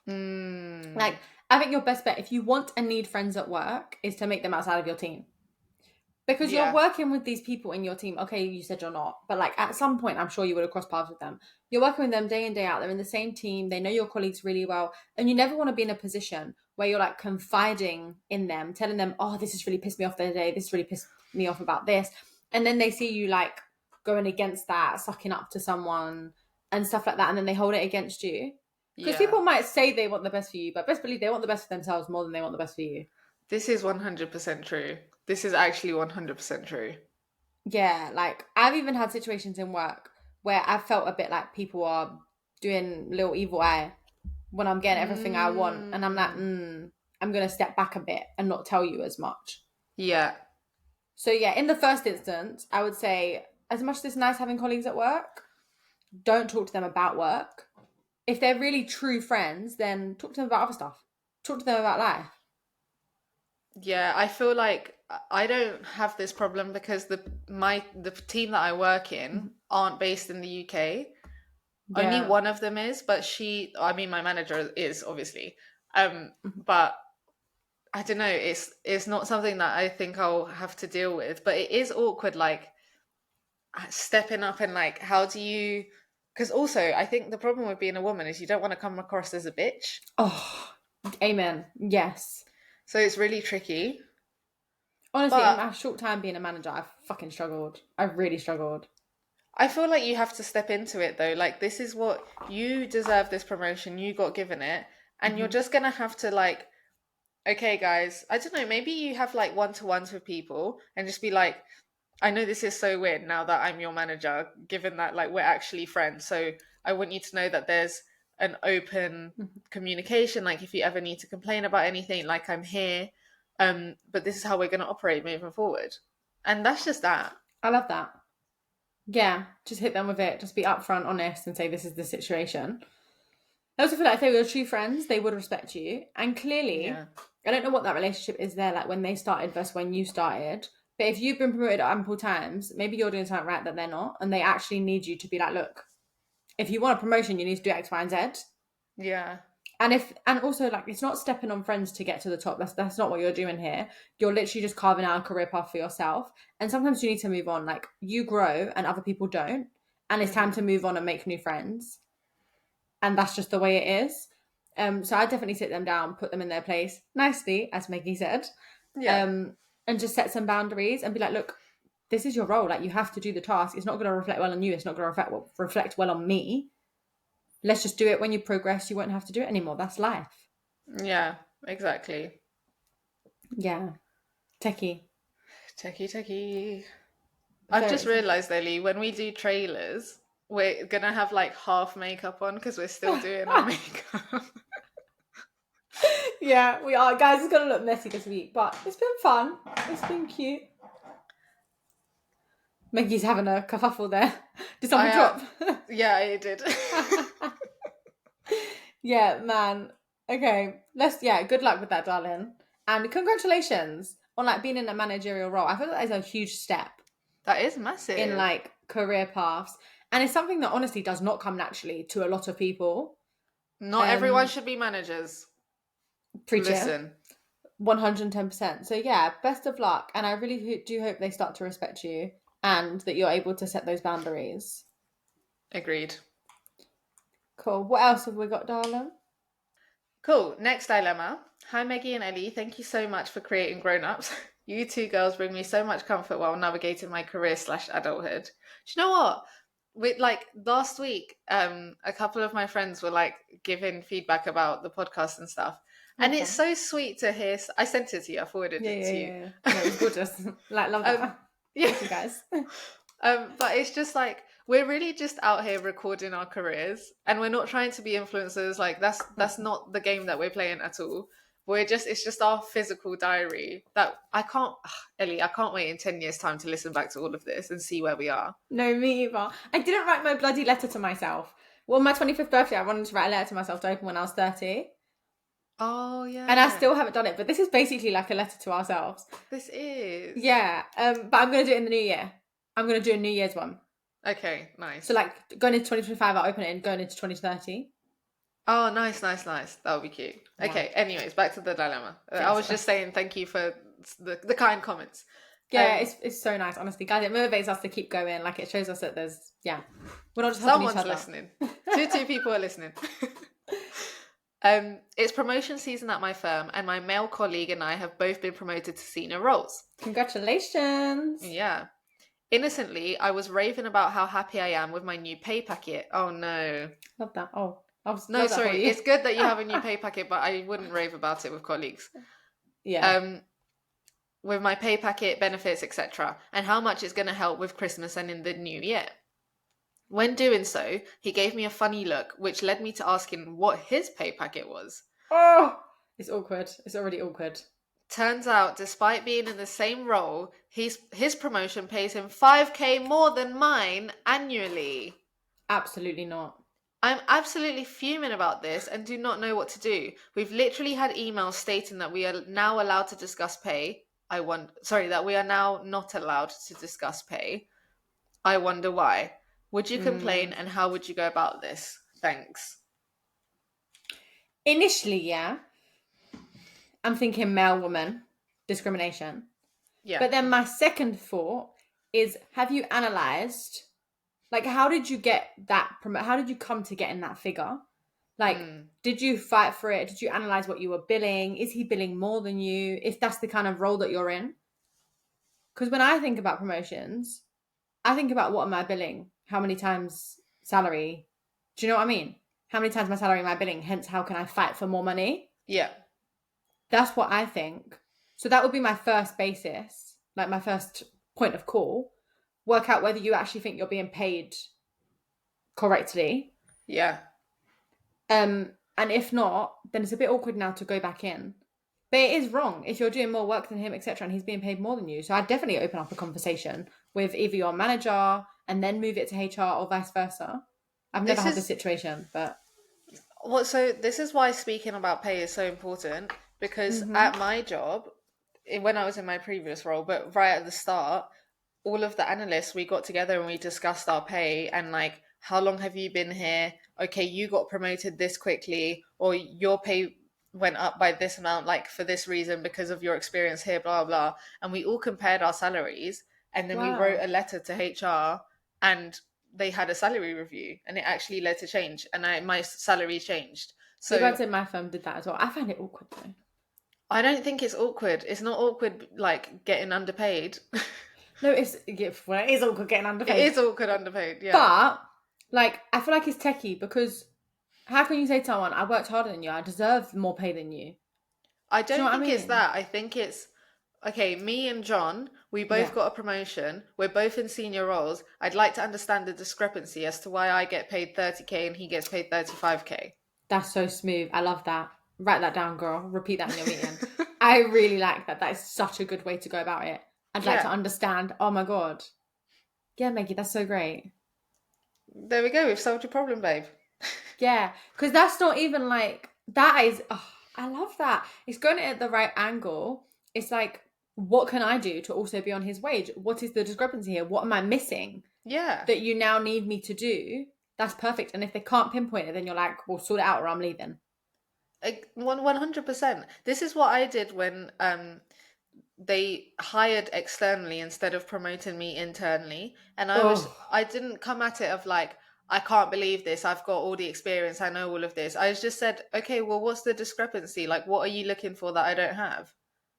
Like, I think your best bet if you want and need friends at work is to make them outside of your team. Because you're working with these people in your team. Okay, you said you're not. But like at some point, I'm sure you would have crossed paths with them. You're working with them day in, day out. They're in the same team. They know your colleagues really well. And you never want to be in a position where you're like confiding in them, telling them, "Oh, this has really pissed me off the other day. This really pissed me off about this." And then they see you like going against that, sucking up to someone and stuff like that. And then they hold it against you. Because people might say they want the best for you, but best believe they want the best for themselves more than they want the best for you. This is 100% true. This is actually 100% true. Yeah, like I've even had situations in work where I felt a bit like people are doing little evil eye when I'm getting everything I want. And I'm like, I'm going to step back a bit and not tell you as much. Yeah. So yeah, in the first instance, I would say as much as it's nice having colleagues at work, don't talk to them about work. If they're really true friends, then talk to them about other stuff. Talk to them about life. Yeah, I feel like I don't have this problem because the team that I work in aren't based in the UK. Only Yeah. one of them is, but my manager is obviously. But I don't know, it's not something that I think I'll have to deal with, but it is awkward, like stepping up and like, how do you? Because also, I think the problem with being a woman is you don't want to come across as a bitch. Oh, amen. Yes. So it's really tricky. Honestly, in But my short time being a manager, I've fucking struggled. I've really struggled. I feel like you have to step into it though. Like, this is what you deserve, this promotion, you got given it, and you're just gonna have to like, okay, guys, I don't know, maybe you have like one-to-ones with people and just be like, I know this is so weird now that I'm your manager, given that like we're actually friends. So I want you to know that there's an open communication. Like, if you ever need to complain about anything, like, I'm here. But this is how we're going to operate moving forward. And that's just that. I love that. Yeah, just hit them with it. Just be upfront, honest, and say this is the situation. I also feel like if they were true friends, they would respect you. And clearly, Yeah. I don't know what that relationship is there, like when they started versus when you started. But if you've been promoted ample times, maybe you're doing something right that they're not, and they actually need you to be like, look, if you want a promotion, you need to do X, Y, and Z. Yeah. And also, like, it's not stepping on friends to get to the top. That's not what you're doing here. You're literally just carving out a career path for yourself. And sometimes you need to move on. Like, you grow and other people don't. And it's time to move on and make new friends. And that's just the way it is. So I definitely sit them down, put them in their place nicely, as Maggie said. Yeah. And just set some boundaries and be like, look, this is your role. Like, you have to do the task. It's not going to reflect well on you. It's not going to reflect well on me. Let's just do it. When you progress, you won't have to do it anymore. That's life. Yeah, exactly. Yeah. Techie. I've just realised, Ellie, when we do trailers, we're going to have like half makeup on because we're still doing our makeup. Yeah, we are. Guys, it's going to look messy this week, but it's been fun. It's been cute. Maggie's having a kerfuffle there. Did something drop? Yeah, it did. Yeah, man. Okay, good luck with that, darling. And congratulations on like being in a managerial role. I feel like that is a huge step. That is massive. In like career paths. And it's something that honestly does not come naturally to a lot of people. Not everyone should be managers. Preach Listen. 110%. So yeah, best of luck. And I really do hope they start to respect you and that you're able to set those boundaries. Agreed. Cool. What else have we got, darling? Cool. Next dilemma. Hi, Maggie and Ellie. Thank you so much for creating Grown Ups. You two girls bring me so much comfort while navigating my career/adulthood. Do you know what? Like last week, a couple of my friends were like giving feedback about the podcast and stuff. And it's so sweet to hear. I sent it to you. I forwarded it to you. Yeah. No, it was gorgeous. Like, love that. Yeah. Thank you guys. But it's just like, we're really just out here recording our careers, and we're not trying to be influencers. Like, that's not the game that we're playing at all. It's just our physical diary that Ellie, I can't wait in 10 years' time to listen back to all of this and see where we are. No, me either. I didn't write my bloody letter to myself. Well, on my 25th birthday, I wanted to write a letter to myself to open when I was 30. Oh, yeah. And I still haven't done it, but this is basically like a letter to ourselves. This is. Yeah, but I'm going to do it in the new year. I'm going to do a New Year's one. Okay, nice. So, like, going into 2025, I'll open it and going into 2030. Oh, nice. That would be cute. Yeah. Okay, anyways, back to the dilemma. Yes. I was just saying thank you for the kind comments. Yeah, it's so nice, honestly. Guys, it motivates us to keep going. Like, it shows us that we're not just helping each other. Someone's listening. two people are listening. It's promotion season at my firm, and my male colleague and I have both been promoted to senior roles. Congratulations. Yeah. Innocently, I was raving about how happy I am with my new pay packet. Oh, no. Love that. Oh, no, sorry. It's good that you have a new pay packet, but I wouldn't rave about it with colleagues. Yeah. With my pay packet, benefits, etc., and how much it's going to help with Christmas and in the new year. When doing so, he gave me a funny look, which led me to asking what his pay packet was. Oh, it's awkward. It's already awkward. Turns out, despite being in the same role, his promotion pays him 5k more than mine annually. Absolutely not. I'm absolutely fuming about this and do not know what to do. We've literally had emails stating that we are now allowed to discuss pay. That we are now not allowed to discuss pay. I wonder why. Would you complain, and how would you go about this? Thanks. Initially, yeah, I'm thinking male woman discrimination. Yeah. But then my second thought is, have you analysed, like, how did you get that, how did you come to getting that figure? Like, did you fight for it? Did you analyse what you were billing? Is he billing more than you? If that's the kind of role that you're in? Because when I think about promotions, I think about what am I billing? How many times salary? Do you know what I mean? How many times my salary am I billing? Hence, how can I fight for more money? Yeah. That's what I think. So that would be my first basis, like my first point of call. Work out whether you actually think you're being paid correctly. Yeah. And if not, then it's a bit awkward now to go back in. But it is wrong if you're doing more work than him, etc., and he's being paid more than you. So I'd definitely open up a conversation with either your manager and then move it to HR or vice versa. I've never had this situation, but... So this is why speaking about pay is so important, because at my job, when I was in my previous role, but right at the start, all of the analysts, we got together and we discussed our pay and like, how long have you been here? Okay, you got promoted this quickly, or your pay went up by this amount, like for this reason, because of your experience here, blah, blah. And we all compared our salaries, and then we wrote a letter to HR, and they had a salary review, and it actually led to change, and my salary changed. So guys in my firm did that as well. I find it awkward though. I don't think it's awkward. It's not awkward like getting underpaid. No, it is awkward getting underpaid. It is awkward underpaid, yeah. But like, I feel like it's techie, because how can you say to someone, I worked harder than you, I deserve more pay than you? I don't think it's that. I think it's, okay, me and John, we both got a promotion. We're both in senior roles. I'd like to understand the discrepancy as to why I get paid 30k and he gets paid 35k. That's so smooth. I love that. Write that down, girl. Repeat that in your meeting. I really like that. That is such a good way to go about it. I'd like to understand. Oh my God. Yeah, Maggie, that's so great. There we go. We've solved your problem, babe. Yeah, because that's not even like, that is, I love that. It's going at the right angle. It's like, what can I do to also be on his wage? What is the discrepancy here? What am I missing? Yeah. That you now need me to do? That's perfect. And if they can't pinpoint it, then you're like, well, sort it out or I'm leaving. 100%. This is what I did when they hired externally instead of promoting me internally, and I didn't come at it of like, I can't believe this, I've got all the experience, I know all of this. I just said, okay, well, what's the discrepancy? Like, what are you looking for that I don't have?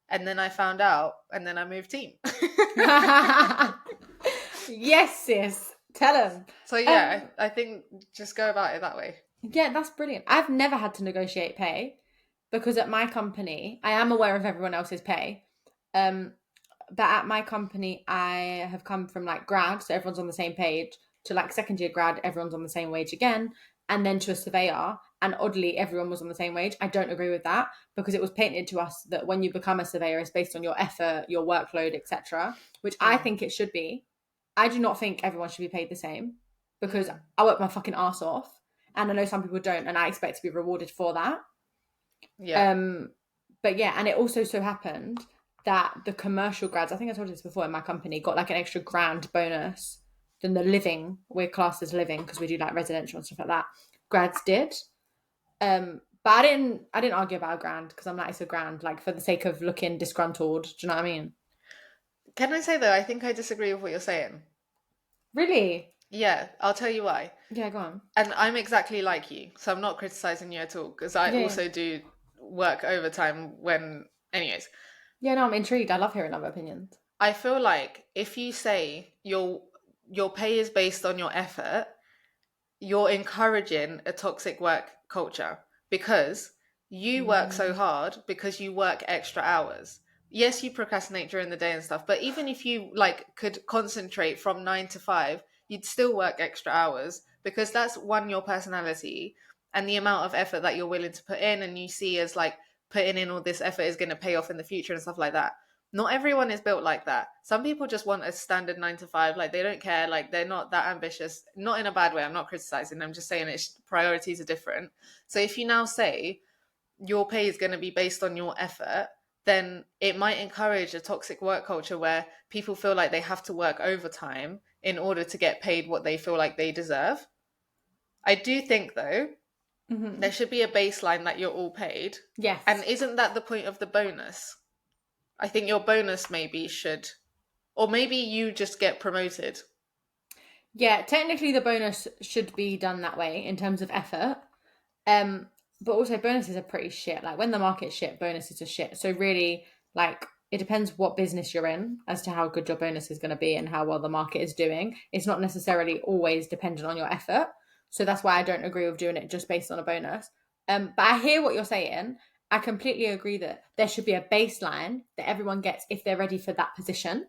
And then I found out, and then I moved team. Yes, sis. Tell them. So yeah, I think just go about it that way. Yeah, that's brilliant. I've never had to negotiate pay, because at my company, I am aware of everyone else's pay. But at my company, I have come from like grad, so everyone's on the same page, to like second year grad, everyone's on the same wage again, and then to a surveyor, and oddly, everyone was on the same wage. I don't agree with that, because it was painted to us that when you become a surveyor, it's based on your effort, your workload, etc., which I think it should be. I do not think everyone should be paid the same, because I work my fucking ass off, and I know some people don't, and I expect to be rewarded for that. Yeah. But yeah, and it also so happened that the commercial grads, I think I told you this before, in my company, got like an extra grand bonus than the living, we're classed as living because we do like residential and stuff like that, grads did. But I didn't argue about a grand, because I'm like, it's a grand, like for the sake of looking disgruntled. Do you know what I mean? Can I say though, I think I disagree with what you're saying. Really? Yeah, I'll tell you why. Yeah, go on. And I'm exactly like you, so I'm not criticizing you at all, because I also do work overtime when, anyways. Yeah, no, I'm intrigued. I love hearing other opinions. I feel like if you say your pay is based on your effort, you're encouraging a toxic work culture, because you work so hard because you work extra hours. Yes, you procrastinate during the day and stuff, but even if you like could concentrate from 9 to 5, you'd still work extra hours, because that's your personality and the amount of effort that you're willing to put in, and you see as like putting in all this effort is going to pay off in the future and stuff like that. Not everyone is built like that. Some people just want a standard 9 to 5. Like, they don't care. Like, they're not that ambitious. Not in a bad way. I'm not criticizing. I'm just saying priorities are different. So if you now say your pay is going to be based on your effort, then it might encourage a toxic work culture where people feel like they have to work overtime in order to get paid what they feel like they deserve. I do think, though, there should be a baseline that you're all paid. Yes. And isn't that the point of the bonus? I think your bonus maybe should, or maybe you just get promoted. Yeah, technically the bonus should be done that way in terms of effort. But also bonuses are pretty shit. Like, when the market's shit, bonuses are shit. So really, like, it depends what business you're in as to how good your bonus is going to be and how well the market is doing. It's not necessarily always dependent on your effort. So that's why I don't agree with doing it just based on a bonus. But I hear what you're saying. I completely agree that there should be a baseline that everyone gets if they're ready for that position.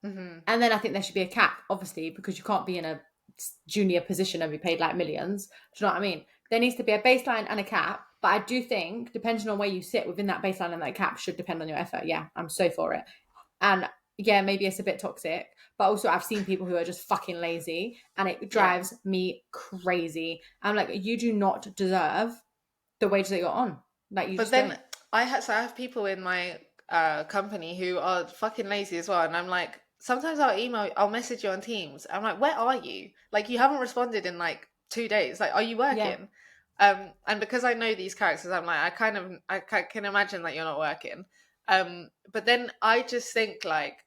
Mm-hmm. And then I think there should be a cap, obviously, because you can't be in a junior position and be paid like millions. Do you know what I mean? There needs to be a baseline and a cap. But I do think, depending on where you sit within that baseline and that cap, should depend on your effort. Yeah, I'm so for it. And yeah, maybe it's a bit toxic, but also I've seen people who are just fucking lazy, and it drives me crazy. I'm like, you do not deserve the wage that you're on. Like, you. But just then don't. I have people in my company who are fucking lazy as well, and I'm like, sometimes I'll message you on Teams. I'm like, where are you? Like, you haven't responded in like 2 days. Like, are you working? Yeah. And because I know these characters, I'm like, I can imagine that you're not working. But then I just think, like,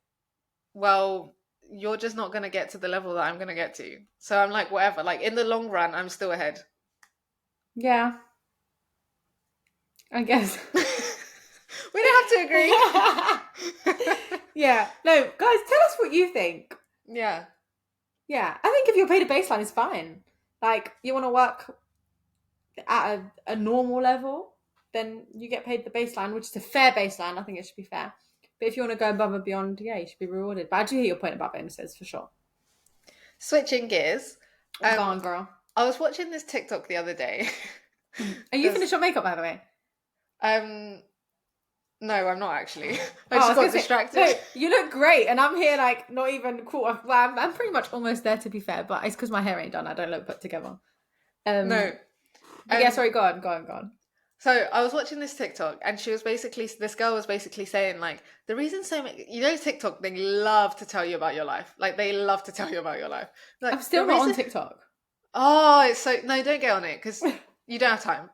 well, you're just not going to get to the level that I'm going to get to. So I'm like, whatever. Like, in the long run, I'm still ahead. Yeah. I guess. We don't have to agree. Yeah. No, guys, tell us what you think. Yeah. Yeah. I think if you're paid a baseline, it's fine. Like, you want to work at a normal level, then you get paid the baseline, which is a fair baseline. I think it should be fair. But if you want to go above and beyond, yeah, you should be rewarded. But I do hear your point about bonuses, for sure. Switching gears. Go on, girl. I was watching this TikTok the other day. Are you finished your makeup, by the way? No, I'm not actually. I just got distracted. No, you look great, and I'm here like not even cool. Well, I'm pretty much almost there, to be fair, but it's because my hair ain't done. I don't look put together. No. Yeah, sorry, go on. So I was watching this TikTok, and this girl was basically saying, like, the reason so many, TikTok, they love to tell you about your life. Like, they love to tell you about your life. Like, I'm still not on TikTok. Oh, it's so, no, don't get on it, because you don't have time.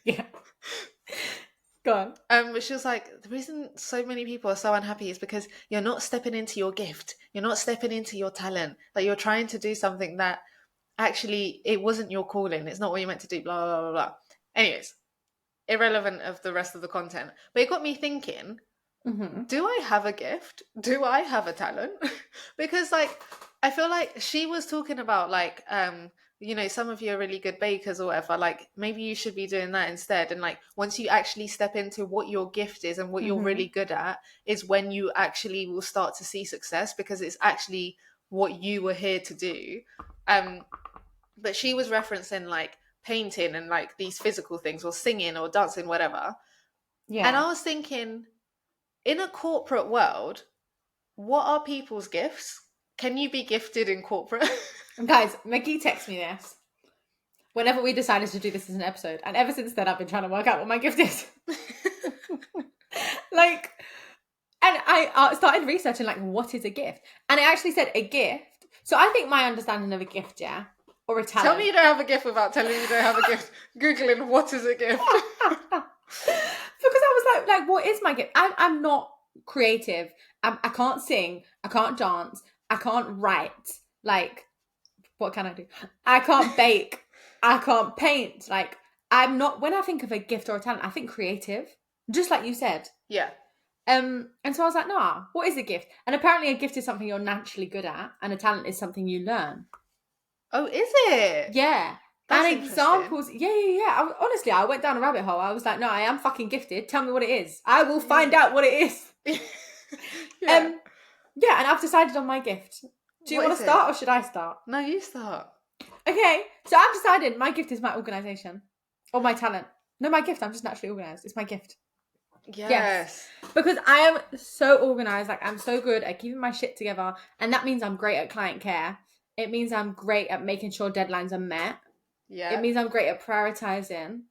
Yeah. Go on. But she was like, the reason so many people are so unhappy is because you're not stepping into your gift. You're not stepping into your talent. Like, you're trying to do something that actually, it wasn't your calling. It's not what you meant to do, blah, blah, blah, blah. Anyways, irrelevant of the rest of the content. But it got me thinking, do I have a gift? Do I have a talent? Because, like, I feel like she was talking about, like, some of you are really good bakers or whatever. Like, maybe you should be doing that instead. And, like, once you actually step into what your gift is and what you're really good at is when you actually will start to see success, because it's actually what you were here to do. But she was referencing, like, painting and, like, these physical things, or singing or dancing, whatever. Yeah. And I was thinking, in a corporate world, what are people's gifts? Can you be gifted in corporate? Guys, Mickey texted me this whenever we decided to do this as an episode, and ever since then I've been trying to work out what my gift is. Like, and I started researching, like, what is a gift, and it actually said a gift. So I think my understanding of a gift, or a talent. Tell me you don't have a gift without telling me you don't have a gift. Googling what is a gift. Because I was like, what is my gift? I'm not creative. I can't sing. I can't dance. I can't write. Like, what can I do? I can't bake. I can't paint. Like, I'm not, when I think of a gift or a talent, I think creative, just like you said. Yeah. And so I was like, nah, what is a gift? And apparently a gift is something you're naturally good at, and a talent is something you learn. Oh, is it? Yeah. That's and examples. Yeah. Honestly, I went down a rabbit hole. I was like, no, I am fucking gifted. Tell me what it is. I will find out what it is. Yeah. Yeah, and I've decided on my gift. Do you want to start, or should I start? No, you start. Okay, so I've decided my gift is my organisation. Or my talent. No, my gift, I'm just naturally organised. It's my gift. Yes. Because I am so organized. Like, I'm so good at keeping my shit together. And that means I'm great at client care. It means I'm great at making sure deadlines are met. Yeah. It means I'm great at prioritizing.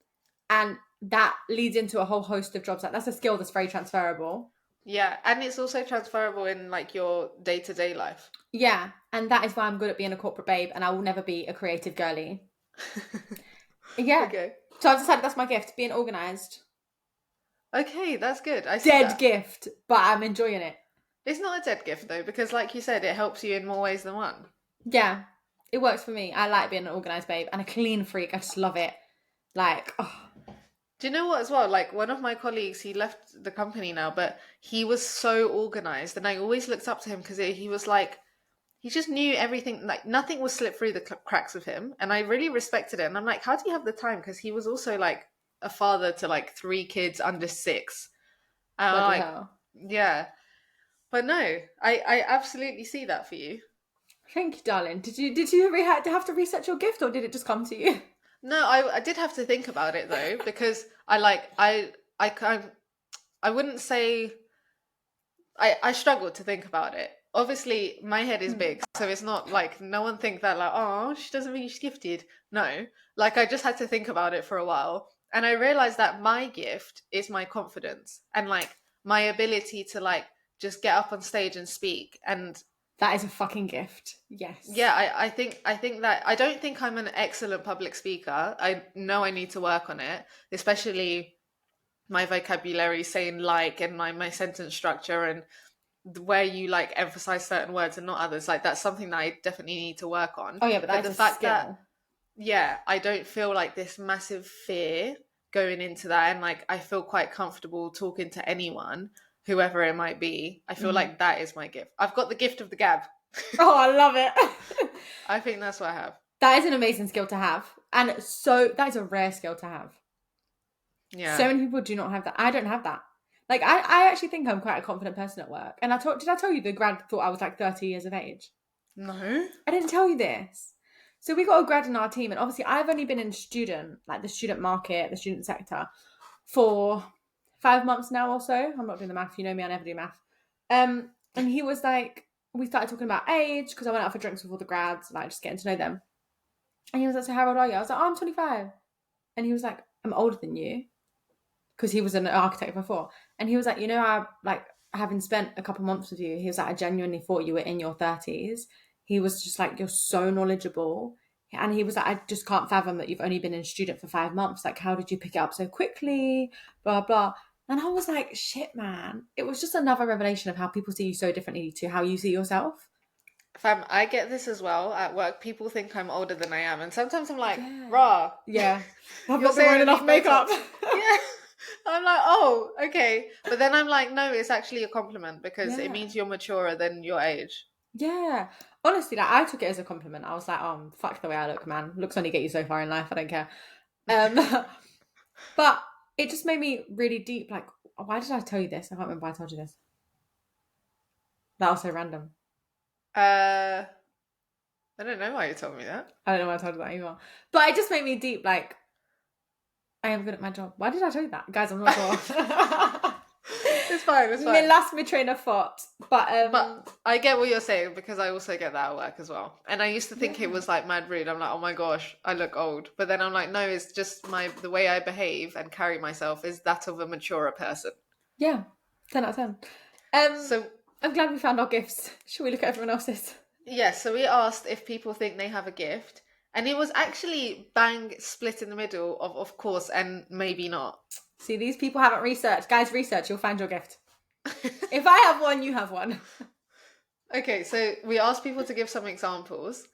And that leads into a whole host of jobs. Like, that's a skill that's very transferable. Yeah. And it's also transferable in like your day-to-day life. Yeah. And that is why I'm good at being a corporate babe. And I will never be a creative girly. Yeah. Okay. So I've decided that's my gift, being organized. Okay, that's good. I see Dead that. gift, but I'm enjoying it. It's not a dead gift though, because like you said, it helps you in more ways than one. Yeah, it works for me. I like being an organised babe and a clean freak. I just love it. Like, oh. Do you know what as well? Like one of my colleagues, he left the company now, but he was so organized, and I always looked up to him because he was like, he just knew everything. Like nothing was slipped through the cracks with him, and I really respected it. And I'm like, how do you have the time? Because he was also like a father to like 3 kids under 6. And I'm Bloody like, hell. yeah, but no, I absolutely see that for you. Thank you, darling. Did you have to research your gift, or did it just come to you? No, I did have to think about it though, because I kind I wouldn't say I struggled to think about it. Obviously, my head is big, so it's not like no one think that like, oh, she doesn't think she's gifted. No, like I just had to think about it for a while, and I realized that my gift is my confidence and like my ability to like just get up on stage and speak. And That is a fucking gift. Yes. yeah, I think that I don't think I'm an excellent public speaker. I know I need to work on it, especially my vocabulary, saying like, and my sentence structure, and where you like emphasize certain words and not others. Like that's something that I definitely need to work on. Oh yeah, but that's the a fact skill. that yeah, I don't feel like this massive fear going into that, and like I feel quite comfortable talking to anyone, whoever it might be. I feel like that is my gift. I've got the gift of the gab. Oh, I love it. I think that's what I have. That is an amazing skill to have. And so that is a rare skill to have. Yeah. So many people do not have that. I don't have that. Like, I actually think I'm quite a confident person at work. And did I tell you the grad thought I was like 30 years of age? No. I didn't tell you this. So we got a grad in our team, and obviously I've only been in the student market, the student sector, for 5 months now or so. I'm not doing the math. You know me, I never do math. And he was like, we started talking about age because I went out for drinks with all the grads, like just getting to know them. And he was like, so how old are you? I was like, oh, I'm 25. And he was like, I'm older than you. Because he was an architect before. And he was like, you know, I like having spent a couple months with you, he was like, I genuinely thought you were in your 30s. He was just like, you're so knowledgeable. And he was like, I just can't fathom that you've only been a student for 5 months. Like, how did you pick it up so quickly? Blah, blah. And I was like, shit, man. It was just another revelation of how people see you so differently to how you see yourself. Fam, I get this as well at work. People think I'm older than I am. And sometimes I'm like, rah. Yeah. I've You're not been wearing enough makeup. Yeah. I'm like, oh, okay. But then I'm like, no, it's actually a compliment because it means you're maturer than your age. Yeah. Honestly, like I took it as a compliment. I was like, oh, fuck the way I look, man. Looks only get you so far in life. I don't care. But it just made me really deep. Like, why did I tell you this? I can't remember why I told you this. That was so random. I don't know why you told me that. I don't know why I told you that either. But it just made me deep. Like, I am good at my job. Why did I tell you that? Guys, I'm not sure. It's fine, it's fine. Me lost my train of thought. But I get what you're saying because I also get that at work as well. And I used to think it was like mad rude. I'm like, oh my gosh, I look old. But then I'm like, no, it's just the way I behave and carry myself is that of a maturer person. Yeah, 10 out of 10. So I'm glad we found our gifts. Should we look at everyone else's? Yes, so we asked if people think they have a gift. And it was actually bang split in the middle of course, and maybe not. See, these people haven't researched. Guys, research, you'll find your gift. If I have one, you have one. Okay, so we asked people to give some examples.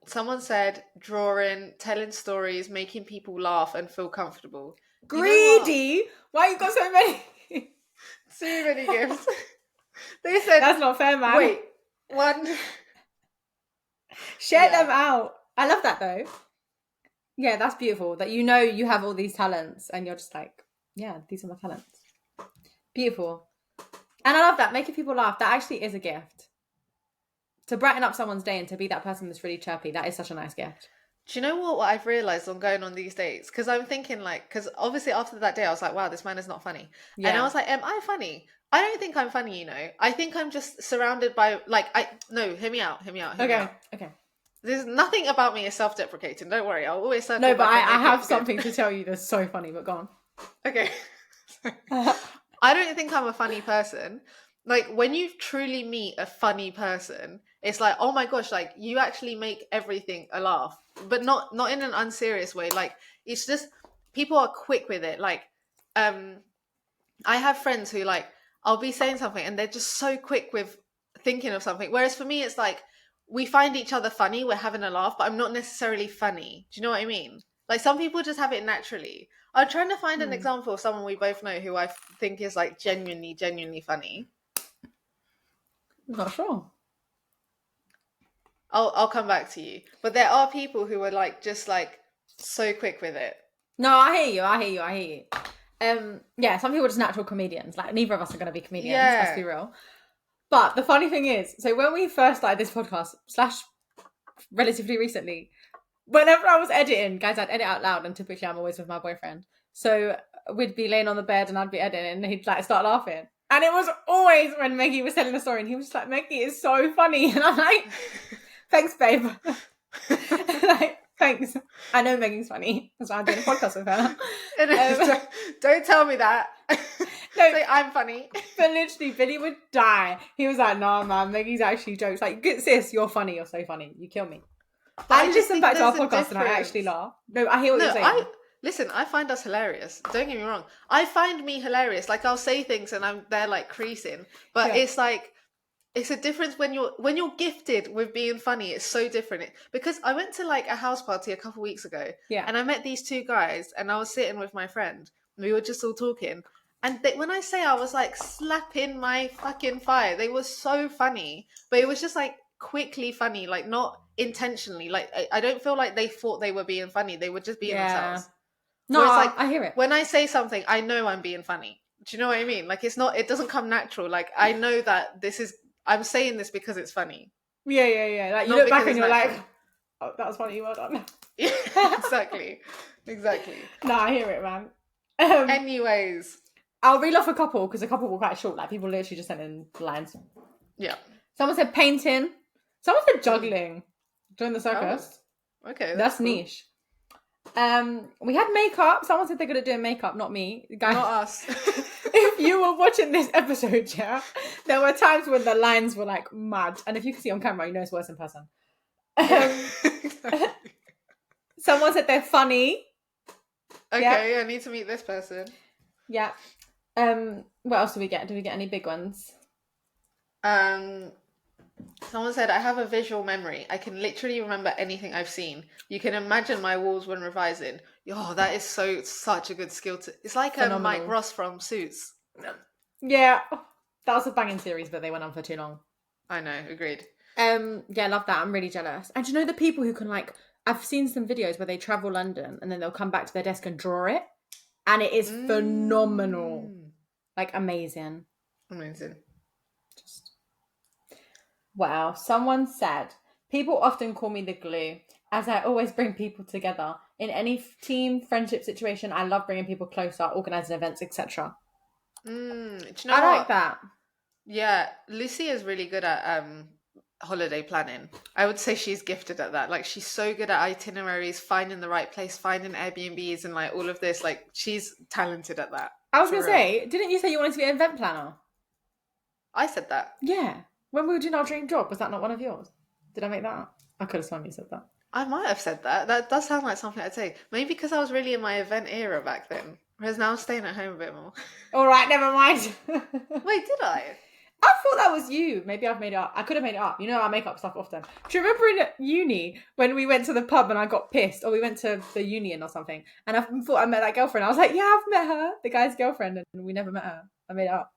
Someone said drawing, telling stories, making people laugh and feel comfortable. Greedy? Why you got so many? Too many gifts. They said... That's not fair, man. Wait, one... Share them out. I love that though. Yeah, that's beautiful. That you know you have all these talents and you're just like, yeah, these are my talents. Beautiful. And I love that. Making people laugh. That actually is a gift. To brighten up someone's day and to be that person that's really chirpy. That is such a nice gift. Do you know what I've realized on going on these dates? Because I'm thinking like, because obviously after that day I was like, wow, this man is not funny. And I Yeah. was like, am I funny? I don't think I'm funny, you know. I think I'm just surrounded by like no, hear me out, hear me out, hear me Okay. out. Okay. There's nothing about me is self-deprecating. Don't worry, I'll always circle No, but back and I make have it something good. to tell you that's so funny, but go on. Okay. I don't think I'm a funny person. Like when you truly meet a funny person, it's like, oh my gosh, like you actually make everything a laugh, but not in an unserious way. Like it's just people are quick with it. Like um I have friends who like I'll be saying something and they're just so quick with thinking of something. Whereas for me it's like we find each other funny, we're having a laugh, but I'm not necessarily funny. Do you know what I mean? Like some people just have it naturally. I'm trying to find an example of someone we both know who I think is like genuinely funny. Not sure. I'll come back to you. But there are people who are like just like so quick with it. No, I hear you. Yeah, some people are just natural comedians. Like neither of us are going to be comedians. Yeah. Let's be real. But the funny thing is, so when we first started this podcast, / relatively recently, whenever I was editing, guys, I'd edit out loud, and typically I'm always with my boyfriend. So we'd be laying on the bed and I'd be editing, and he'd like start laughing. And it was always when Maggie was telling a story, and he was just like, "Maggie is so funny," and I'm like, "Thanks, babe." Like, thanks. I know Maggie's funny. That's why I'm doing a podcast with her. Don't tell me that. No, say I'm funny. But literally, Billy would die. He was like, "Nah, man, Maggie's actually jokes. Like, good sis, you're funny. You're so funny. You kill me." But I listen back to our podcast and I actually laugh. No, I hear what you're saying. Listen, I find us hilarious. Don't get me wrong. I find me hilarious. Like I'll say things and they're like creasing, but it's like it's a difference when you're gifted with being funny. It's so different because I went to like a house party a couple weeks ago, and I met these two guys, and I was sitting with my friend. And we were just all talking, and when I say I was like slapping my fucking fire, they were so funny, but it was just like quickly funny, like not intentionally. Like I don't feel like they thought they were being funny. They were just being themselves. No, like, I hear it. When I say something, I know I'm being funny. Do you know what I mean? Like it doesn't come natural. Like I know that I'm saying this because it's funny. Yeah. Like you look back and you're natural. Like, oh, that was funny. Well done. Yeah, exactly. No, I hear it, man. Anyways, I'll reel off a couple because a couple were quite short. Like people literally just sent in lines. Yeah. Someone said painting. Someone said juggling. Join the circus. Oh, okay, that's cool. Niche. We had makeup. Someone said they're gonna do makeup, not me. Guys, not us. If you were watching this episode, there were times when the lines were like mad, and if you can see on camera, you know it's worse in person. Someone said they're funny. Okay, I need to meet this person. Yeah. What else do we get? Do we get any big ones? Someone said, I have a visual memory. I can literally remember anything I've seen. You can imagine my walls when revising. Oh, that is such a good skill to... It's like Mike Ross from Suits. Yeah. That was a banging series, but they went on for too long. I know, agreed. Yeah, love that. I'm really jealous. And do you know the people who can like... I've seen some videos where they travel London and then they'll come back to their desk and draw it. And it is phenomenal. Like, amazing. Just... Wow. Someone said, people often call me the glue, as I always bring people together. In any team, friendship situation, I love bringing people closer, organising events, etc. Do you know I like that. Yeah, Lucy is really good at holiday planning. I would say she's gifted at that. Like, she's so good at itineraries, finding the right place, finding Airbnbs and like all of this. Like, she's talented at that. I was going to say, didn't you say you wanted to be an event planner? I said that. Yeah. When we were doing our dream job, was that not one of yours? Did I make that up? I could have sworn you said that. I might have said that. That does sound like something I'd say. Maybe because I was really in my event era back then. Whereas now I'm staying at home a bit more. All right, never mind. Wait, did I? I thought that was you. Maybe I've made it up. I could have made it up. You know, I make up stuff often. Do you remember in uni when we went to the pub and I got pissed? Or we went to the union or something. And I thought I met that girlfriend. I was like, yeah, I've met her. The guy's girlfriend. And we never met her. I made it up.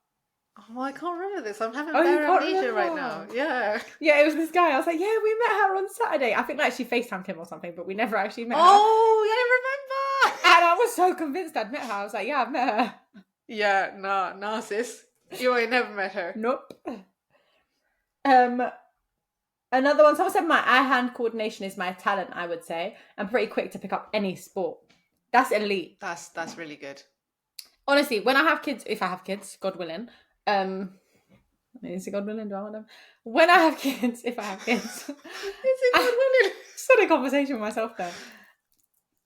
Oh, I can't remember this. I'm having bare amnesia right now. Yeah. Yeah, it was this guy. I was like, yeah, we met her on Saturday. I think like she FaceTimed him or something, but we never actually met her. Oh, yeah, I remember. And I was so convinced I'd met her. I was like, yeah, I've met her. Yeah, nah, sis. You ain't never met her. Nope. Another one, someone said my eye-hand coordination is my talent, I would say. I'm pretty quick to pick up any sport. That's elite. That's really good. Honestly, when I have kids, if I have kids, God willing, is it God willing? Do I want them? When I have kids, if I have kids, is it God willing? Just had a conversation with myself there.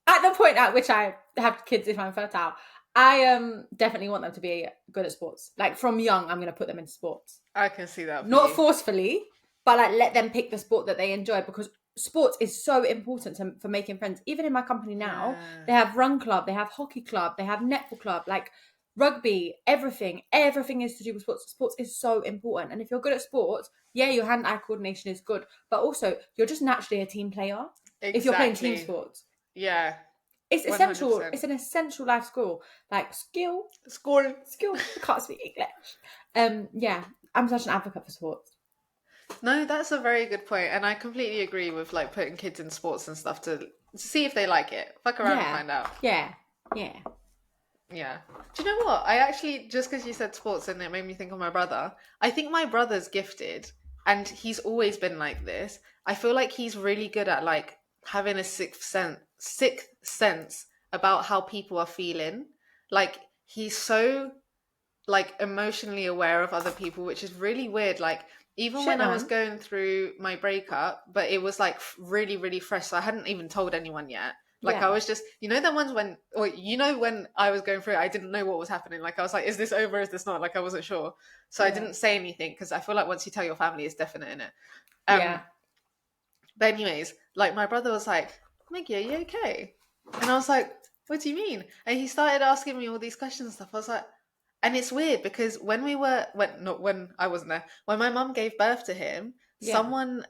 At the point at which I have kids, if I'm fertile, I definitely want them to be good at sports. Like from young, I'm going to put them into sports. I can see that. Not forcefully, but like let them pick the sport that they enjoy, because sports is so important for making friends. Even in my company now, they have run club, they have hockey club, they have netball club, like rugby, everything is to do with sports. Sports is so important. And if you're good at sports, yeah, your hand-eye coordination is good, but also you're just naturally a team player. Exactly. If you're playing team sports. Yeah. It's essential. 100%. It's an essential life skill. Like skill. I can't speak English. Yeah, I'm such an advocate for sports. No, that's a very good point, and I completely agree with like putting kids in sports and stuff to see if they like it. Fuck around and find out. Yeah. Do you know what? I actually, just because you said sports and it made me think of my brother, I think my brother's gifted, and he's always been like this. I feel like he's really good at like having a sixth sense about how people are feeling. Like he's so like emotionally aware of other people, which is really weird. Like even when I was going through my breakup, but it was like really, really fresh, so I hadn't even told anyone yet. Like I was just, you know, the ones when, or you know, when I was going through it, I didn't know what was happening. Like I was like, is this over? Is this not? Like I wasn't sure. So I didn't say anything, because I feel like once you tell your family, it's definite in it. But anyways, like my brother was like, Maggie, are you okay? And I was like, what do you mean? And he started asking me all these questions and stuff. I was like, and it's weird because when I wasn't there, when my mum gave birth to him, someone,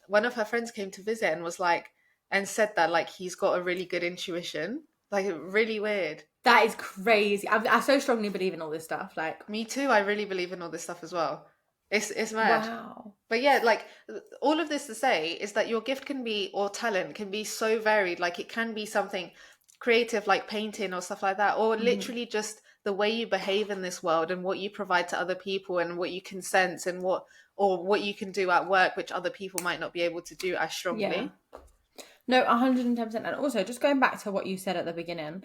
one of her friends came to visit and was like, and said that like he's got a really good intuition. Like really weird. That is crazy. I so strongly believe in all this stuff. Like me too. I really believe in all this stuff as well. It's mad. Wow. But yeah, like all of this to say is that your gift can be, or talent can be so varied. Like it can be something creative like painting or stuff like that, or literally just the way you behave in this world and what you provide to other people and what you can sense and what you can do at work, which other people might not be able to do as strongly. Yeah. No, 110%. And also, just going back to what you said at the beginning,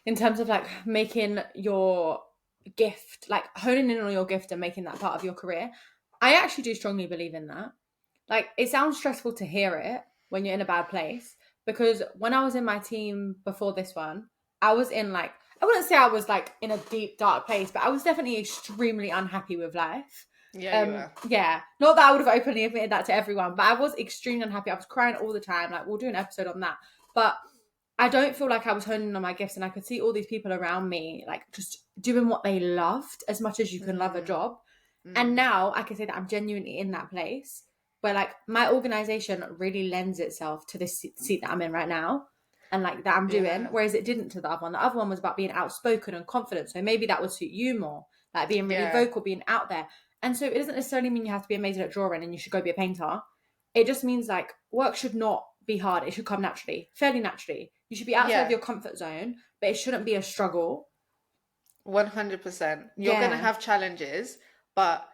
in terms of like making your gift, like honing in on your gift and making that part of your career, I actually do strongly believe in that. Like, it sounds stressful to hear it when you're in a bad place, because when I was in my team before this one, I was in like, I wouldn't say I was like in a deep, dark place, but I was definitely extremely unhappy with life. Yeah, you were. Yeah. Not that I would have openly admitted that to everyone, but I was extremely unhappy. I was crying all the time. Like, we'll do an episode on that. But I don't feel like I was honing on my gifts, and I could see all these people around me, like, just doing what they loved as much as you can love a job. And now I can say that I'm genuinely in that place where, like, my organization really lends itself to this seat that I'm in right now and, like, that I'm doing, whereas it didn't to the other one. The other one was about being outspoken and confident, so maybe that would suit you more, like, being really vocal, being out there. And so it doesn't necessarily mean you have to be amazing at drawing and you should go be a painter. It just means like work should not be hard. It should come naturally, fairly naturally. You should be outside of your comfort zone, but it shouldn't be a struggle. 100%. You're going to have challenges, but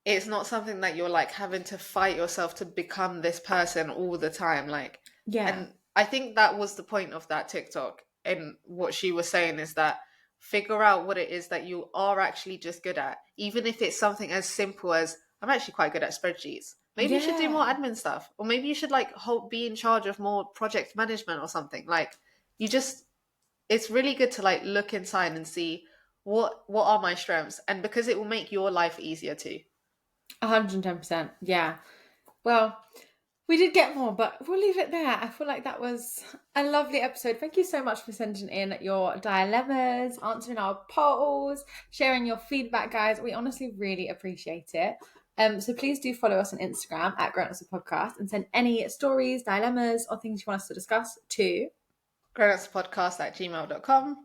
it's not something that you're like having to fight yourself to become this person all the time. Like, and I think that was the point of that TikTok. And what she was saying is that figure out what it is that you are actually just good at, even if it's something as simple as, I'm actually quite good at spreadsheets. Maybe you should do more admin stuff, or maybe you should like be in charge of more project management or something. Like, it's really good to like look inside and see what are my strengths, and because it will make your life easier too. 110%. Yeah. Well, we did get more, but we'll leave it there. I feel like that was a lovely episode. Thank you so much for sending in your dilemmas, answering our polls, sharing your feedback, guys. We honestly really appreciate it. So please do follow us on Instagram at Grownups Podcast and send any stories, dilemmas, or things you want us to discuss to grownupspodcast@gmail.com.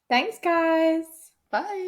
Thanks, guys. Bye.